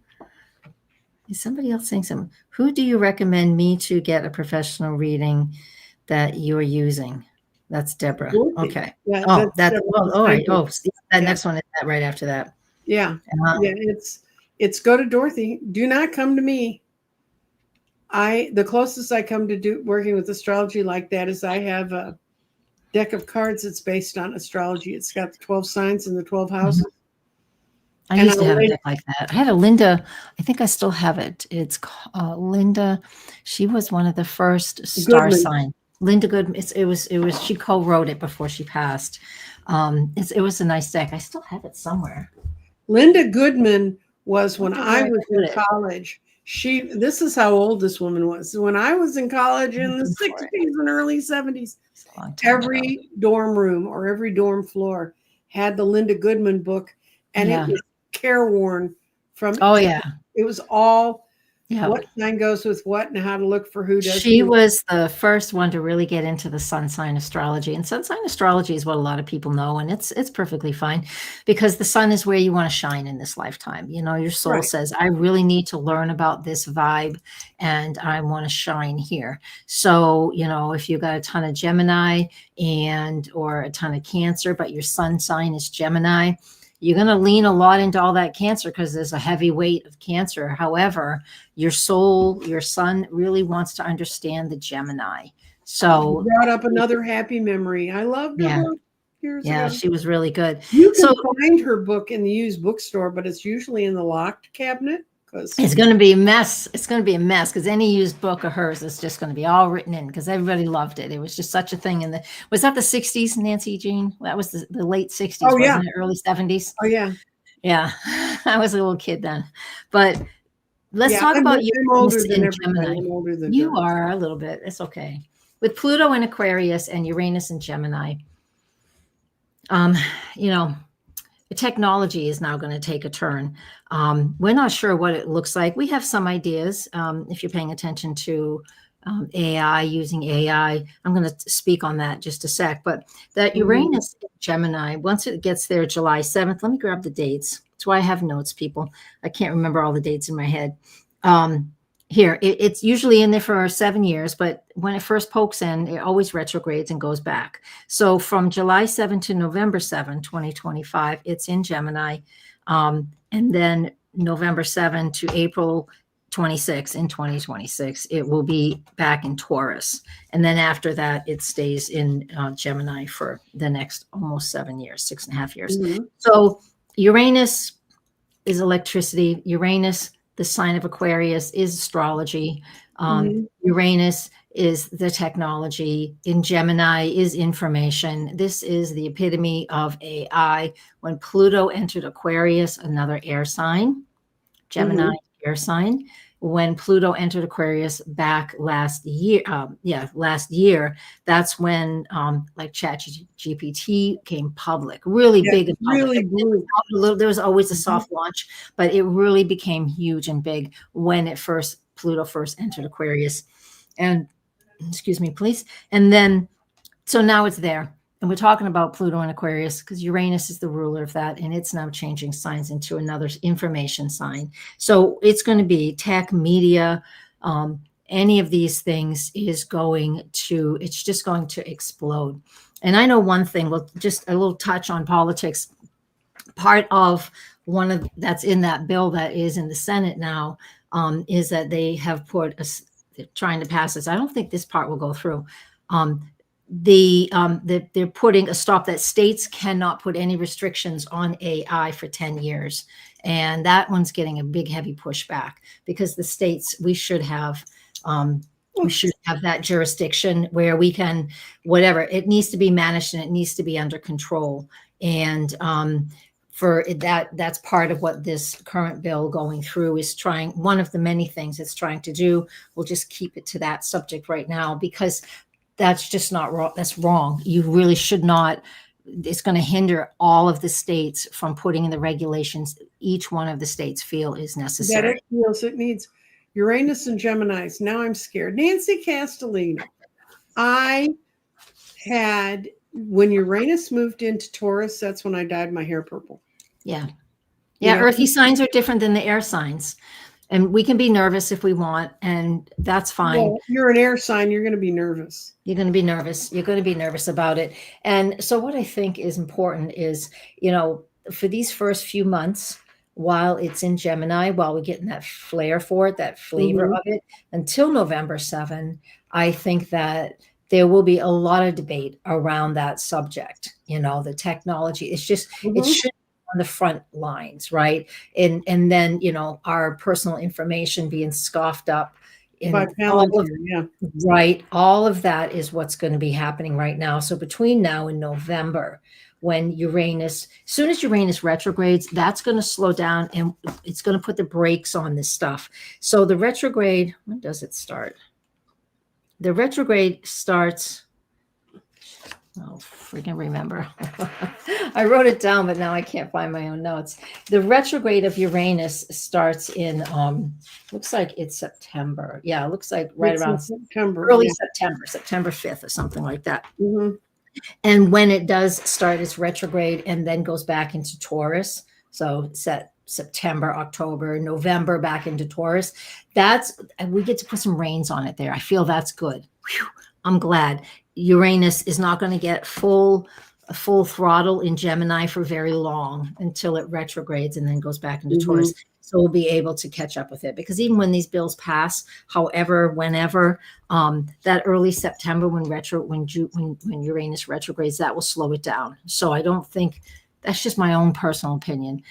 [SPEAKER 2] Is somebody else saying something? Who do you recommend me to get a professional reading that you're using? That's Deborah. Okay.
[SPEAKER 1] Yeah,
[SPEAKER 2] all right. Oh, that next one is that right after that.
[SPEAKER 1] Yeah. It's go to Dorothy. Do not come to me. The closest I come to working with astrology like that is I have a deck of cards that's based on astrology. It's got the 12 signs and the 12 houses.
[SPEAKER 2] I used to have a deck like that. I had a Linda. I think I still have it. It's Linda. She was one of the first star signs. Linda Goodman. It was. She co-wrote it before she passed. It was a nice deck. I still have it somewhere.
[SPEAKER 1] Linda Goodman was when I was in college. This is how old this woman was. When I was in college in the 60s and early 70s, every dorm room or every dorm floor had the Linda Goodman book, and it was careworn from.
[SPEAKER 2] Oh yeah,
[SPEAKER 1] it was all
[SPEAKER 2] Yeah.
[SPEAKER 1] what sign goes with what and how to look for who does
[SPEAKER 2] She
[SPEAKER 1] who.
[SPEAKER 2] was the first one to really get into the sun sign astrology. And sun sign astrology is what a lot of people know. And it's perfectly fine because the sun is where you want to shine in this lifetime. You know, your soul
[SPEAKER 1] Right.
[SPEAKER 2] says, I really need to learn about this vibe and I want to shine here. So, you know, if you got a ton of Gemini or a ton of Cancer, but your sun sign is Gemini, you're going to lean a lot into all that Cancer because there's a heavy weight of Cancer. However, your soul, your sun really wants to understand the Gemini. So
[SPEAKER 1] You brought up another happy memory. I loved her
[SPEAKER 2] yeah,
[SPEAKER 1] book years
[SPEAKER 2] yeah,
[SPEAKER 1] ago.
[SPEAKER 2] she was really good.
[SPEAKER 1] You can
[SPEAKER 2] So
[SPEAKER 1] find her book in the used bookstore, but it's usually in the locked cabinet because
[SPEAKER 2] it's going to be a mess. It's going to be a mess because any used book of hers is just going to be all written in because everybody loved it. It was just such a thing was that the 60s, Nancy Jean? That was the late 60s,
[SPEAKER 1] Oh, yeah.
[SPEAKER 2] wasn't it? Early 70s?
[SPEAKER 1] Oh yeah.
[SPEAKER 2] Yeah. I was a little kid then. But let's
[SPEAKER 1] Yeah,
[SPEAKER 2] talk about
[SPEAKER 1] I'm older
[SPEAKER 2] Uranus
[SPEAKER 1] than
[SPEAKER 2] in
[SPEAKER 1] everybody.
[SPEAKER 2] Gemini.
[SPEAKER 1] I'm older than
[SPEAKER 2] You
[SPEAKER 1] Dorothy.
[SPEAKER 2] are a little bit. It's okay. With Pluto in Aquarius and Uranus in Gemini, you know, the technology is now going to take a turn. We're not sure what it looks like. We have some ideas. If you're paying attention to AI, using AI, I'm going to speak on that just a sec. But that Uranus in Gemini, once it gets there July 7th, let me grab the dates. That's why I have notes, people. I can't remember all the dates in my head. Here, it's usually in there for 7 years, but when it first pokes in, it always retrogrades and goes back. So from July 7 to November 7, 2025, it's in Gemini. And then November 7 to April 26 in 2026, it will be back in Taurus. And then after that, it stays in Gemini for the next almost 7 years, 6.5 years. So Uranus is electricity. Uranus, the sign of Aquarius, is astrology. Uranus is the technology. In Gemini is information. This is the epitome of AI. When Pluto entered Aquarius, another air sign, Gemini air sign. When Pluto entered Aquarius back last year, that's when like ChatGPT came public, really big and public.
[SPEAKER 1] Really blew.
[SPEAKER 2] There was always a soft launch, but it really became huge and big when Pluto first entered Aquarius. And excuse me, please. And then, so now it's there. And we're talking about Pluto and Aquarius because Uranus is the ruler of that, and it's now changing signs into another information sign. So it's going to be tech, media, any of these things is it's just going to explode. And I know one thing, just a little touch on politics. Part of that's in that bill that is in the Senate now is that they have they're trying to pass this. I don't think this part will go through. They're putting a stop that states cannot put any restrictions on AI for 10 years. And that one's getting a big, heavy pushback because the states, we should have that jurisdiction where we can, whatever, it needs to be managed and it needs to be under control. And for that's part of what this current bill going through is trying. One of the many things it's trying to do. We'll just keep it to that subject right now because that's just not wrong. That's wrong. You really should not. It's going to hinder all of the states from putting in the regulations each one of the states feel is necessary.
[SPEAKER 1] That it feels it needs. Uranus and Geminis. Now I'm scared. Nancy Castellino. When Uranus moved into Taurus, that's when I dyed my hair purple.
[SPEAKER 2] Yeah. Yeah. Earthy signs are different than the air signs. And we can be nervous if we want, and that's fine.
[SPEAKER 1] Well, you're an air sign. You're going to be nervous.
[SPEAKER 2] You're going to be nervous. You're going to be nervous about it. And so what I think is important is, for these first few months, while it's in Gemini, while we're getting that flair for it, that flavor of it, until November 7, I think that there will be a lot of debate around that subject. The technology, it's just, it should on the front lines, right? And then, our personal information being scoffed up.
[SPEAKER 1] By Palantir, yeah.
[SPEAKER 2] Right. All of that is what's going to be happening right now. So between now and November, when as soon as Uranus retrogrades, that's going to slow down and it's going to put the brakes on this stuff. So the retrograde, when does it start? The retrograde starts I'll freaking remember. I wrote it down, but now I can't find my own notes. The retrograde of Uranus starts in, looks like it's September. Yeah, it looks like right
[SPEAKER 1] It's in
[SPEAKER 2] around
[SPEAKER 1] September.
[SPEAKER 2] early
[SPEAKER 1] Yeah.
[SPEAKER 2] September, September 5th or something like that.
[SPEAKER 1] Mhm.
[SPEAKER 2] And when it does start its retrograde and then goes back into Taurus, so set September, October, November back into Taurus, we get to put some reins on it there. I feel that's good. Whew, I'm glad. Uranus is not going to get full throttle in Gemini for very long until it retrogrades and then goes back into Taurus. So we'll be able to catch up with it, because even when these bills pass, however, whenever, that early September when Uranus retrogrades, that will slow it down. So I don't think, that's just my own personal opinion.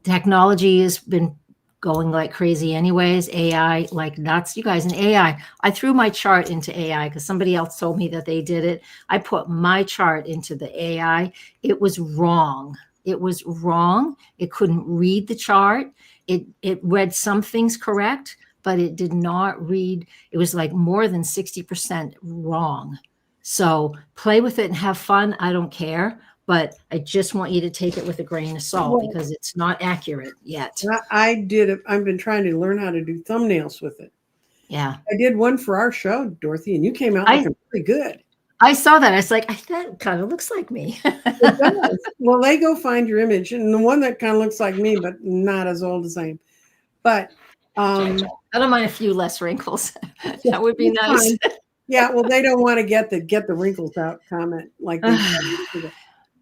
[SPEAKER 2] Technology has been going like crazy anyways. AI like nuts. You guys, in AI, I threw my chart into AI because somebody else told me that they did it. I put my chart into the AI. It was wrong. It was wrong. It couldn't read the chart. It read some things correct, but it did not read. It was like more than 60% wrong. So play with it and have fun. I don't care. But I just want you to take it with a grain of salt, because it's not accurate yet.
[SPEAKER 1] I've been trying to learn how to do thumbnails with it.
[SPEAKER 2] Yeah.
[SPEAKER 1] I did one for our show, Dorothy, and you came out looking pretty good.
[SPEAKER 2] I saw that. I was like, that kind of looks like me.
[SPEAKER 1] It does. Well, they go find your image, and the one that kind of looks like me, but not as old as I am. But
[SPEAKER 2] I don't mind a few less wrinkles. That would be nice.
[SPEAKER 1] Fine. Yeah, well, they don't want to get the wrinkles out comment like they did.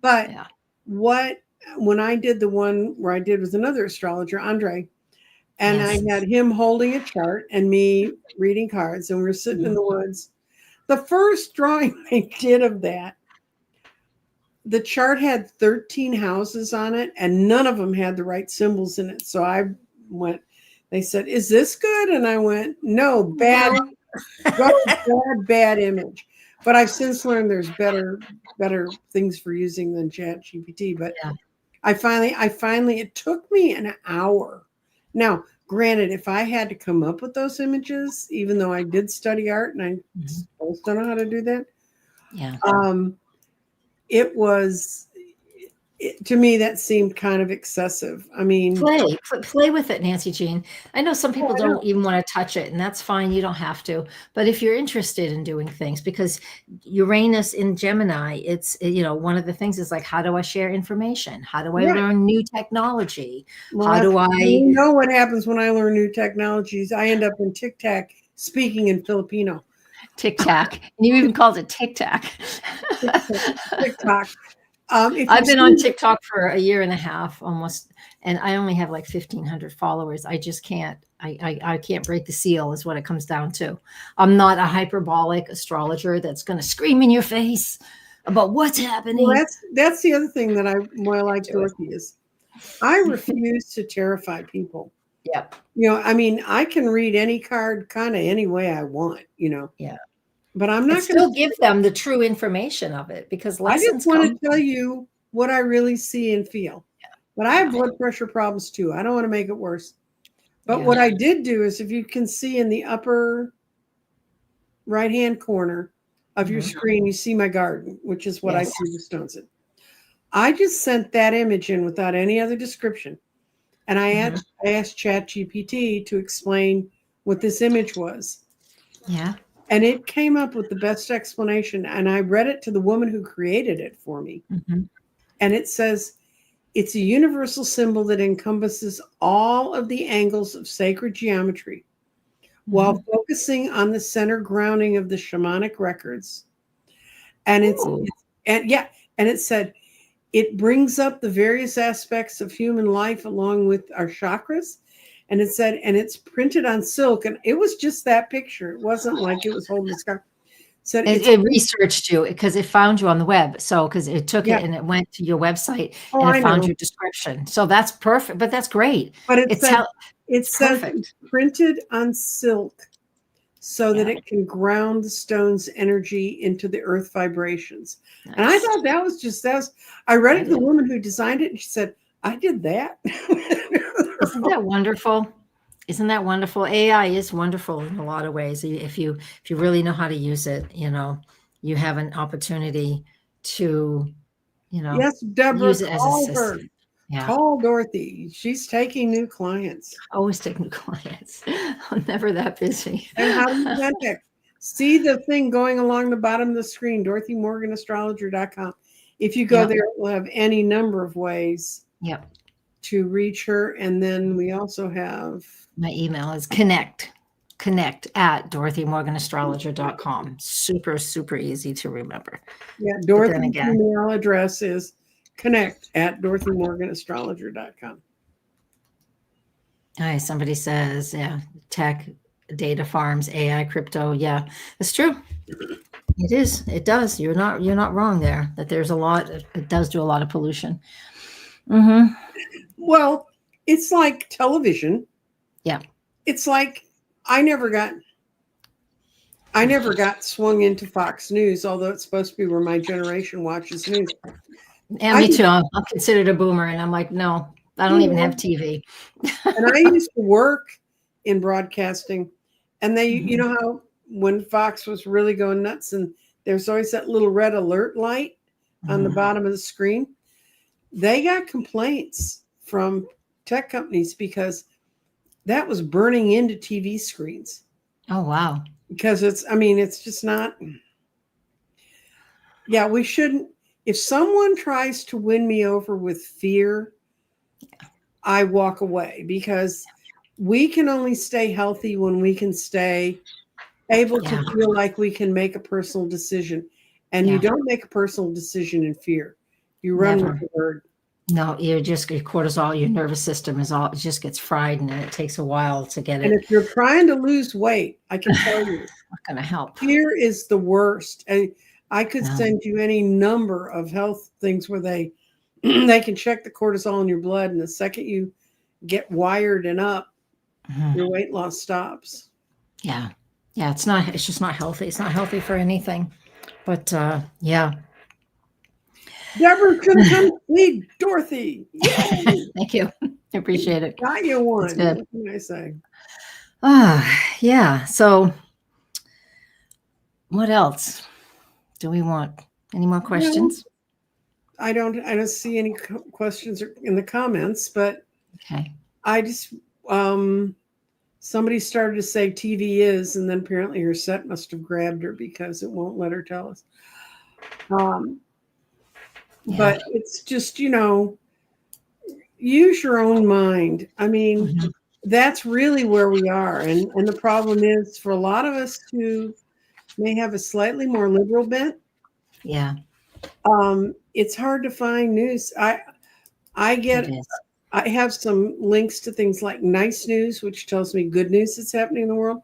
[SPEAKER 1] But
[SPEAKER 2] Yeah.
[SPEAKER 1] when I did the one where I did with another astrologer, Andre, and
[SPEAKER 2] Yes.
[SPEAKER 1] I had him holding a chart and me reading cards, and we were sitting in the woods. The first drawing they did of that, the chart had 13 houses on it, and none of them had the right symbols in it. So I went, they said, "Is this good?" And I went, "No, bad, bad image." But I've since learned there's better things for using than ChatGPT. But
[SPEAKER 2] Yeah.
[SPEAKER 1] I finally, it took me an hour. Now, granted, if I had to come up with those images, even though I did study art and I supposed to know how to do that,
[SPEAKER 2] Yeah.
[SPEAKER 1] it was, to me, that seemed kind of excessive. I mean,
[SPEAKER 2] Play with it, Nancy Jean. I know some people don't even want to touch it, and that's fine. You don't have to. But if you're interested in doing things, because Uranus in Gemini, it's, one of the things is like, how do I share information? How do I learn new technology?
[SPEAKER 1] Well,
[SPEAKER 2] how do I?
[SPEAKER 1] You know what happens when I learn new technologies? I end up in TikTok speaking in Filipino.
[SPEAKER 2] TikTok. And you even called it TikTok.
[SPEAKER 1] TikTok.
[SPEAKER 2] I've been on TikTok for a year and a half almost, and I only have like 1,500 followers. I just can't, I can't break the seal is what it comes down to. I'm not a hyperbolic astrologer that's going to scream in your face about what's happening.
[SPEAKER 1] Well, that's the other thing that I like Dorothy is I refuse to terrify people.
[SPEAKER 2] Yep.
[SPEAKER 1] I mean, I can read any card kind of any way I want,
[SPEAKER 2] Yeah.
[SPEAKER 1] But I'm not
[SPEAKER 2] going to give them the true information of it, because
[SPEAKER 1] I just want to tell you what I really see and feel. Yeah. But I have blood pressure problems too. I don't want to make it worse. But what I did do is, if you can see in the upper right-hand corner of your screen, you see my garden, which is what I see the stones in. I just sent that image in without any other description. And I asked ChatGPT to explain what this image was.
[SPEAKER 2] Yeah.
[SPEAKER 1] And it came up with the best explanation. And I read it to the woman who created it for me. And it says, it's a universal symbol that encompasses all of the angles of sacred geometry while focusing on the center grounding of the shamanic records. And it said, it brings up the various aspects of human life along with our chakras. And it said, and it's printed on silk. And it was just that picture. It wasn't like it was holding the scarf. So
[SPEAKER 2] it researched you because it found you on the web. So, because it took it and it went to your website and it found your description. So that's perfect. But that's great.
[SPEAKER 1] But it says it's printed on silk so that it can ground the stone's energy into the earth vibrations. Nice. And I thought that was I read it to the woman who designed it, and she said, I did that.
[SPEAKER 2] Isn't that wonderful? Isn't that wonderful? AI is wonderful in a lot of ways. If you really know how to use it, you have an opportunity to,
[SPEAKER 1] Yes, Deborah,
[SPEAKER 2] use it as
[SPEAKER 1] call her.
[SPEAKER 2] assistant. Yeah.
[SPEAKER 1] Call Dorothy. She's taking new clients.
[SPEAKER 2] Always taking clients. I'm never that busy.
[SPEAKER 1] And how do you contact? See the thing going along the bottom of the screen, DorothyMorganAstrologer.com. If you go
[SPEAKER 2] Yep.
[SPEAKER 1] there, we'll have any number of ways
[SPEAKER 2] Yep.
[SPEAKER 1] to reach her. And then we also have
[SPEAKER 2] My email is connect at DorothyMorganAstrologer.com. Super, super easy to remember.
[SPEAKER 1] Yeah,
[SPEAKER 2] then
[SPEAKER 1] Dorothy's
[SPEAKER 2] again-
[SPEAKER 1] email address is connect at DorothyMorganAstrologer.com.
[SPEAKER 2] All right, somebody says, yeah, tech, data farms, AI, crypto. Yeah, it's true. It is. It does. You're not wrong there. That there's a lot. It does do a lot of pollution. Mm-hmm.
[SPEAKER 1] Well, it's like television.
[SPEAKER 2] Yeah.
[SPEAKER 1] It's like I never got swung into Fox News, although it's supposed to be where my generation watches news.
[SPEAKER 2] And me too. I'm considered a boomer, and I'm like, no, I don't even have TV.
[SPEAKER 1] And I used to work in broadcasting, and they, you know how when Fox was really going nuts, and there's always that little red alert light on the bottom of the screen. They got complaints from tech companies because that was burning into TV screens.
[SPEAKER 2] Oh, wow.
[SPEAKER 1] Because it's just not. Yeah, we shouldn't. If someone tries to win me over with fear, I walk away, because we can only stay healthy when we can stay able to feel like we can make a personal decision. And you don't make a personal decision in fear. You run with the herd.
[SPEAKER 2] No, your cortisol, your nervous system it just gets fried, and it takes a while to get it.
[SPEAKER 1] And if you're trying to lose weight, I can tell you,
[SPEAKER 2] not going to help.
[SPEAKER 1] Fear is the worst. And I could send you any number of health things where they can check the cortisol in your blood, and the second you get wired and up, your weight loss stops.
[SPEAKER 2] Yeah. Yeah, it's just not healthy. It's not healthy for anything. But yeah.
[SPEAKER 1] Deborah's gonna come see Dorothy. Yay!
[SPEAKER 2] Thank you. I appreciate it.
[SPEAKER 1] Got you one.
[SPEAKER 2] That's good.
[SPEAKER 1] What can I say?
[SPEAKER 2] Yeah. So what else do we want? Any more questions?
[SPEAKER 1] I don't see any questions in the comments, but
[SPEAKER 2] okay.
[SPEAKER 1] I just somebody started to say TV is, and then apparently her set must have grabbed her because it won't let her tell us. But it's just, use your own mind. I mean, that's really where we are. And the problem is, for a lot of us who may have a slightly more liberal bent, it's hard to find news. I have some links to things like Nice News, which tells me good news that's happening in the world.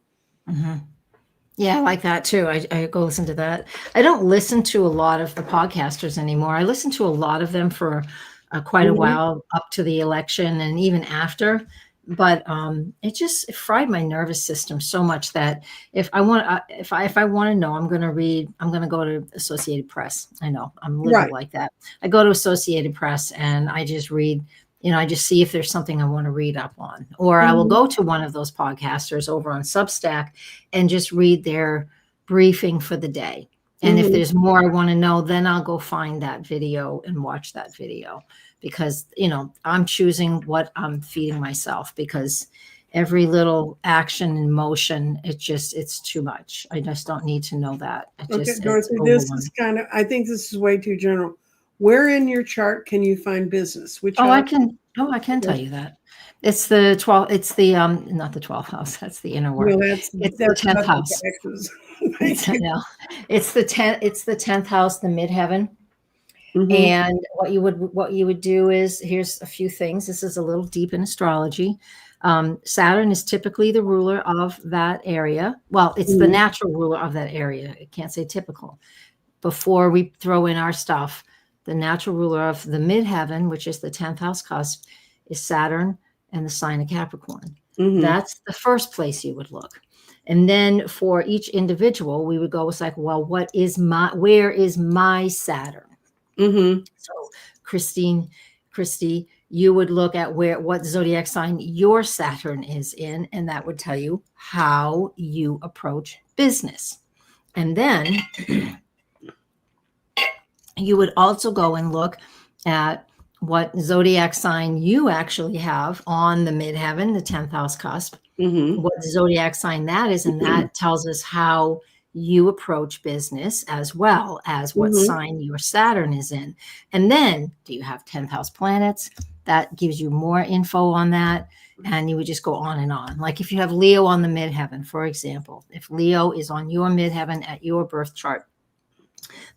[SPEAKER 2] Yeah, I like that too. I go listen to that. I don't listen to a lot of the podcasters anymore. I listened to a lot of them for quite a while up to the election and even after. But it fried my nervous system so much that if I want to know, I'm going to go to Associated Press. I know I'm liberal like that. I go to Associated Press and I just read. I just see if there's something I want to read up on, or I will go to one of those podcasters over on Substack and just read their briefing for the day. And if there's more I want to know, then I'll go find that video and watch that video, because, I'm choosing what I'm feeding myself, because every little action and motion, it's too much. I just don't need to know that.
[SPEAKER 1] Dorothy, this is I think this is way too general. Where in your chart can you find business?
[SPEAKER 2] I can tell you that. It's the 12th. It's the not the 12th house. That's the inner work.
[SPEAKER 1] No,
[SPEAKER 2] it's the 10th house. It's the 10th house, the midheaven. And what you would do is, here's a few things. This is a little deep in astrology. Saturn is typically the ruler of that area. Well, it's the natural ruler of that area. I can't say typical. Before we throw in our stuff, the natural ruler of the midheaven, which is the 10th house cusp, is Saturn and the sign of Capricorn. That's the first place you would look. And then for each individual, we would go with well, where is my Saturn? So Christy, you would look at what zodiac sign your Saturn is in, and that would tell you how you approach business. And then You would also go and look at what zodiac sign you actually have on the midheaven, the 10th house cusp, what zodiac sign that is, and that tells us how you approach business as well as what sign your Saturn is in. And then do you have 10th house planets? That gives you more info on that. And you would just go on and on. Like if you have Leo on the midheaven, for example, if Leo is on your midheaven at your birth chart,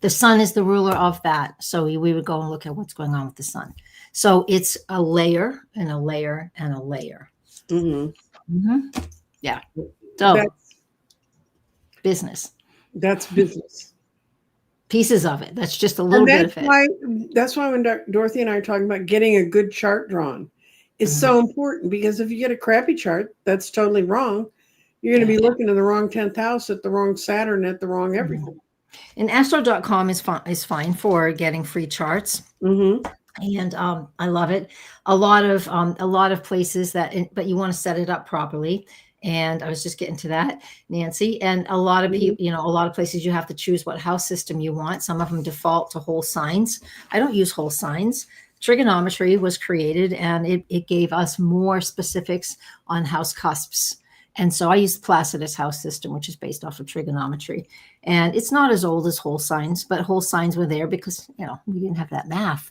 [SPEAKER 2] the sun is the ruler of that. So we would go and look at what's going on with the sun. So it's a layer and a layer and a layer. Yeah. So business.
[SPEAKER 1] That's business.
[SPEAKER 2] Pieces of it. That's just a little bit of it.
[SPEAKER 1] That's why when Dorothy and I are talking about getting a good chart drawn is so important, because if you get a crappy chart, that's totally wrong. You're going to be looking in the wrong 10th house at the wrong Saturn at the wrong everything.
[SPEAKER 2] And astro.com is fine for getting free charts. And I love it. A lot of places but you want to set it up properly. And I was just getting to that, Nancy. And a lot of people, a lot of places you have to choose what house system you want. Some of them default to whole signs. I don't use whole signs. Trigonometry was created and it gave us more specifics on house cusps. And so I used Placidus house system, which is based off of trigonometry. And it's not as old as whole signs, but whole signs were there because, we didn't have that math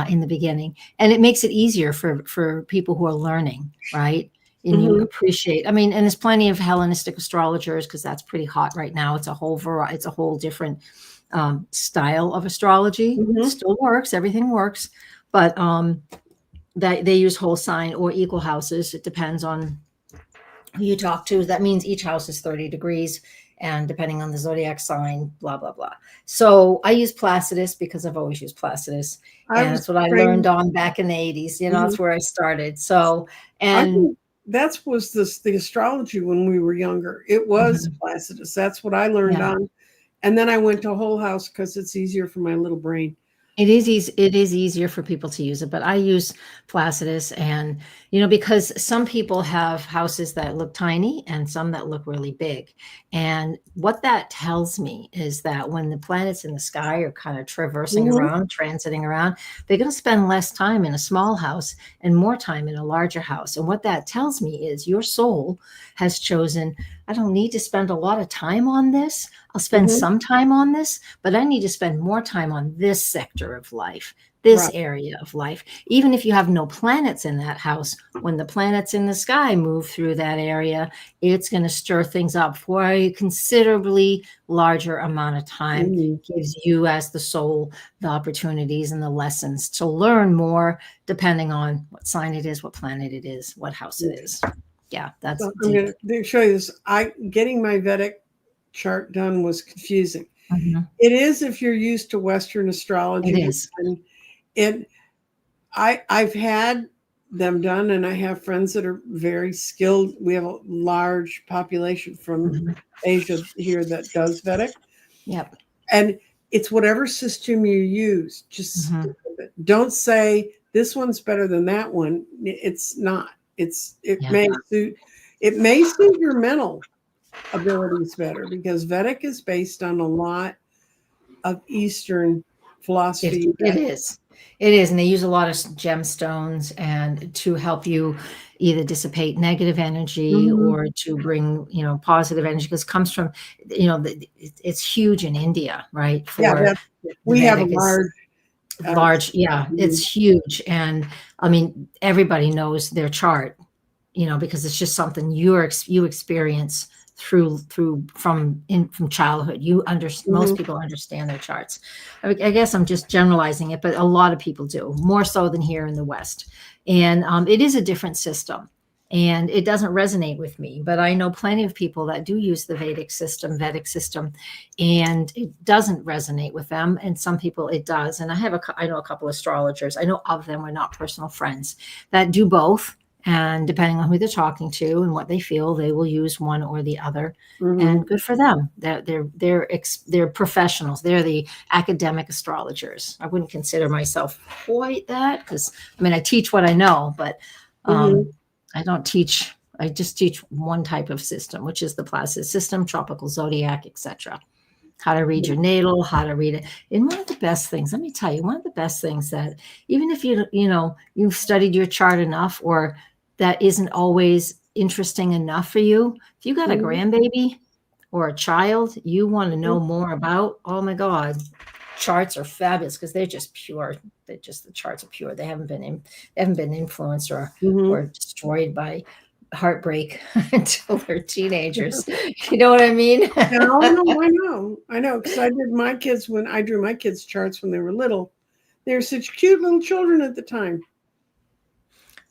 [SPEAKER 2] in the beginning. And it makes it easier for people who are learning, right? And you appreciate, and there's plenty of Hellenistic astrologers because that's pretty hot right now. It's a whole different style of astrology. It still works. Everything works. But that they use whole sign or equal houses. It depends on who you talk to. That means each house is 30 degrees and depending on the zodiac sign, blah, blah, blah. So I use Placidus because I've always used Placidus. And that's what I learned on back in the 80s. That's where I started. So, and
[SPEAKER 1] that was the astrology when we were younger. It was Placidus. That's what I learned on. And then I went to whole house because it's easier for my little brain.
[SPEAKER 2] It is easier for people to use it, but I use Placidus and, because some people have houses that look tiny and some that look really big. And what that tells me is that when the planets in the sky are kind of traversing around, transiting around, they're going to spend less time in a small house and more time in a larger house. And what that tells me is your soul has chosen, I don't need to spend a lot of time on this. I'll spend some time on this, but I need to spend more time on this sector of life, this area of life. Even if you have no planets in that house, when the planets in the sky move through that area, it's going to stir things up for a considerably larger amount of time. Gives you as the soul the opportunities and the lessons to learn more depending on what sign it is, what planet it is, what house it is. Yeah, that's.
[SPEAKER 1] So I'm going to show you this. Getting my Vedic chart done was confusing. It is if you're used to Western astrology.
[SPEAKER 2] It is.
[SPEAKER 1] And I've had them done, and I have friends that are very skilled. We have a large population from Asia here that does Vedic.
[SPEAKER 2] Yep.
[SPEAKER 1] And it's whatever system you use. Just don't say this one's better than that one. It's not. It may suit your mental abilities better because Vedic is based on a lot of Eastern philosophy.
[SPEAKER 2] It is. And they use a lot of gemstones and to help you either dissipate negative energy or to bring, positive energy, because it comes from, it's huge in India, right?
[SPEAKER 1] We have a large.
[SPEAKER 2] It's huge. And everybody knows their chart, because it's just something you experience from childhood. Most people understand their charts. I guess I'm just generalizing it, but a lot of people do, more so than here in the West. And it is a different system and it doesn't resonate with me, but I know plenty of people that do use the Vedic system, and it doesn't resonate with them. And some people it does. And I know a couple of astrologers, I know of them, we're not personal friends, that do both. And depending on who they're talking to and what they feel, they will use one or the other. And good for them. They're professionals. They're the academic astrologers. I wouldn't consider myself quite that because I teach what I know, but I don't teach. I just teach one type of system, which is the Placid system, tropical zodiac, etc. how to read your natal, how to read it. And one of the best things, let me tell you, one of the best things that even if you've studied your chart enough, or that isn't always interesting enough for you, if you got a grandbaby or a child you want to know more about, oh my God, charts are fabulous because they're just pure. The charts are pure. They haven't been influenced or destroyed by heartbreak until they're teenagers. You know what I mean?
[SPEAKER 1] No, I know. Because I drew my kids' charts when they were little. They were such cute little children at the time.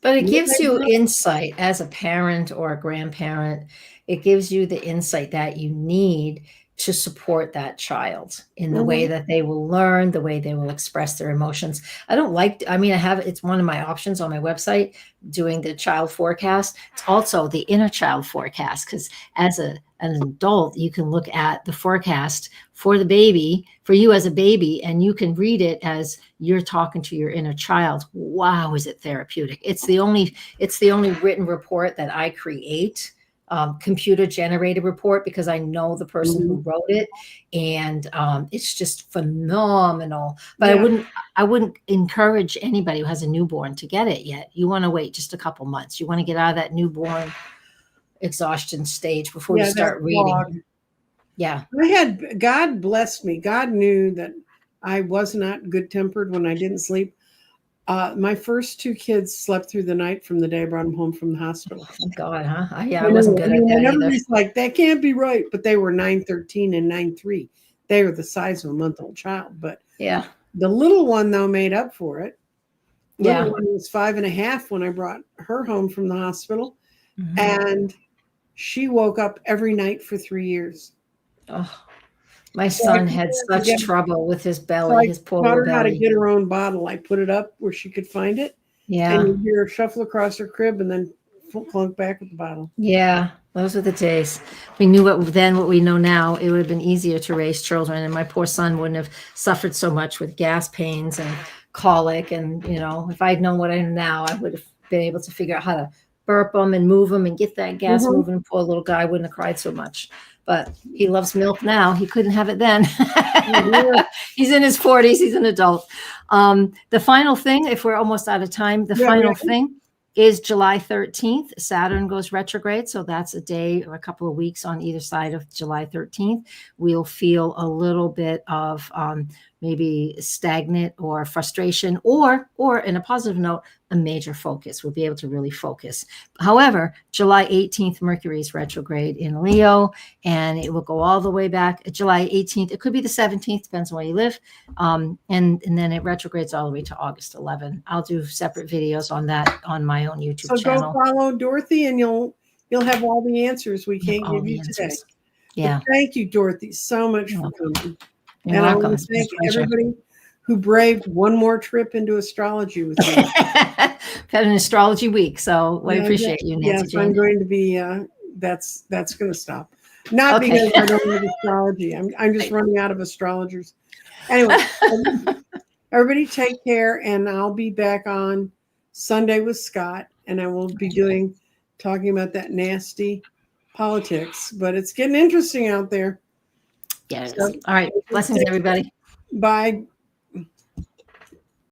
[SPEAKER 2] But it gives you insight as a parent or a grandparent. It gives you the insight that you need to support that child in the way that they will learn, the way they will express their emotions. It's one of my options on my website, doing the child forecast. It's also the inner child forecast, because as an adult, you can look at the forecast for the baby, for you as a baby, and you can read it as you're talking to your inner child. Wow, is it therapeutic? It's the only written report that I create, computer generated report, because I know the person who wrote it, and it's just phenomenal. But I wouldn't encourage anybody who has a newborn to get it yet. You want to wait just a couple months. You want to get out of that newborn exhaustion stage before you start reading. Yeah.
[SPEAKER 1] God blessed me. God knew that I was not good tempered when I didn't sleep. My first two kids slept through the night from the day I brought them home from the hospital.
[SPEAKER 2] Thank God, huh? Yeah, I wasn't good at that either.
[SPEAKER 1] Everybody's like, that can't be right. But they were 9-13 and 9-3. They were the size of a month-old child. But
[SPEAKER 2] yeah,
[SPEAKER 1] the little one, though, made up for it.
[SPEAKER 2] Little
[SPEAKER 1] one was 5.5 when I brought her home from the hospital. And she woke up every night for 3 years.
[SPEAKER 2] Oh, my son had such trouble with his belly, his poor
[SPEAKER 1] taught her
[SPEAKER 2] belly.
[SPEAKER 1] how to get her own bottle. I put it up where she could find it.
[SPEAKER 2] Yeah.
[SPEAKER 1] And you hear her shuffle across her crib and then clunk back with the bottle.
[SPEAKER 2] Yeah, those were the days. We knew what we know now. It would have been easier to raise children, and my poor son wouldn't have suffered so much with gas pains and colic. And, if I'd known what I know now, I would have been able to figure out how to burp him and move him and get that gas moving. Poor little guy wouldn't have cried so much. But he loves milk now. He couldn't have it then. He's in his 40s. He's an adult. The final thing, if we're almost out of time, final thing is July 13th. Saturn goes retrograde. So that's a day or a couple of weeks on either side of July 13th. We'll feel a little bit of maybe stagnant or frustration, or in a positive note, a major focus. We'll be able to really focus. However, July 18th, Mercury is retrograde in Leo, and it will go all the way back. July 18th, it could be the 17th, depends on where you live. And then it retrogrades all the way to August 11th. I'll do separate videos on that on my own YouTube channel.
[SPEAKER 1] So go follow Dorothy, and you'll have all the answers we can't give you today.
[SPEAKER 2] Yeah.
[SPEAKER 1] But thank you, Dorothy, so much for coming.
[SPEAKER 2] You're welcome.
[SPEAKER 1] I want to thank everybody who braved one more trip into astrology with me.
[SPEAKER 2] Had an astrology week, so I appreciate you, Nancy.
[SPEAKER 1] Yes, I'm going to be. That's going to stop. Not because I don't like astrology. I'm just running out of astrologers. Anyway, everybody take care, and I'll be back on Sunday with Scott, and I will be talking about that nasty politics. But it's getting interesting out there.
[SPEAKER 2] Yeah. All right. Blessings, everybody.
[SPEAKER 1] Bye.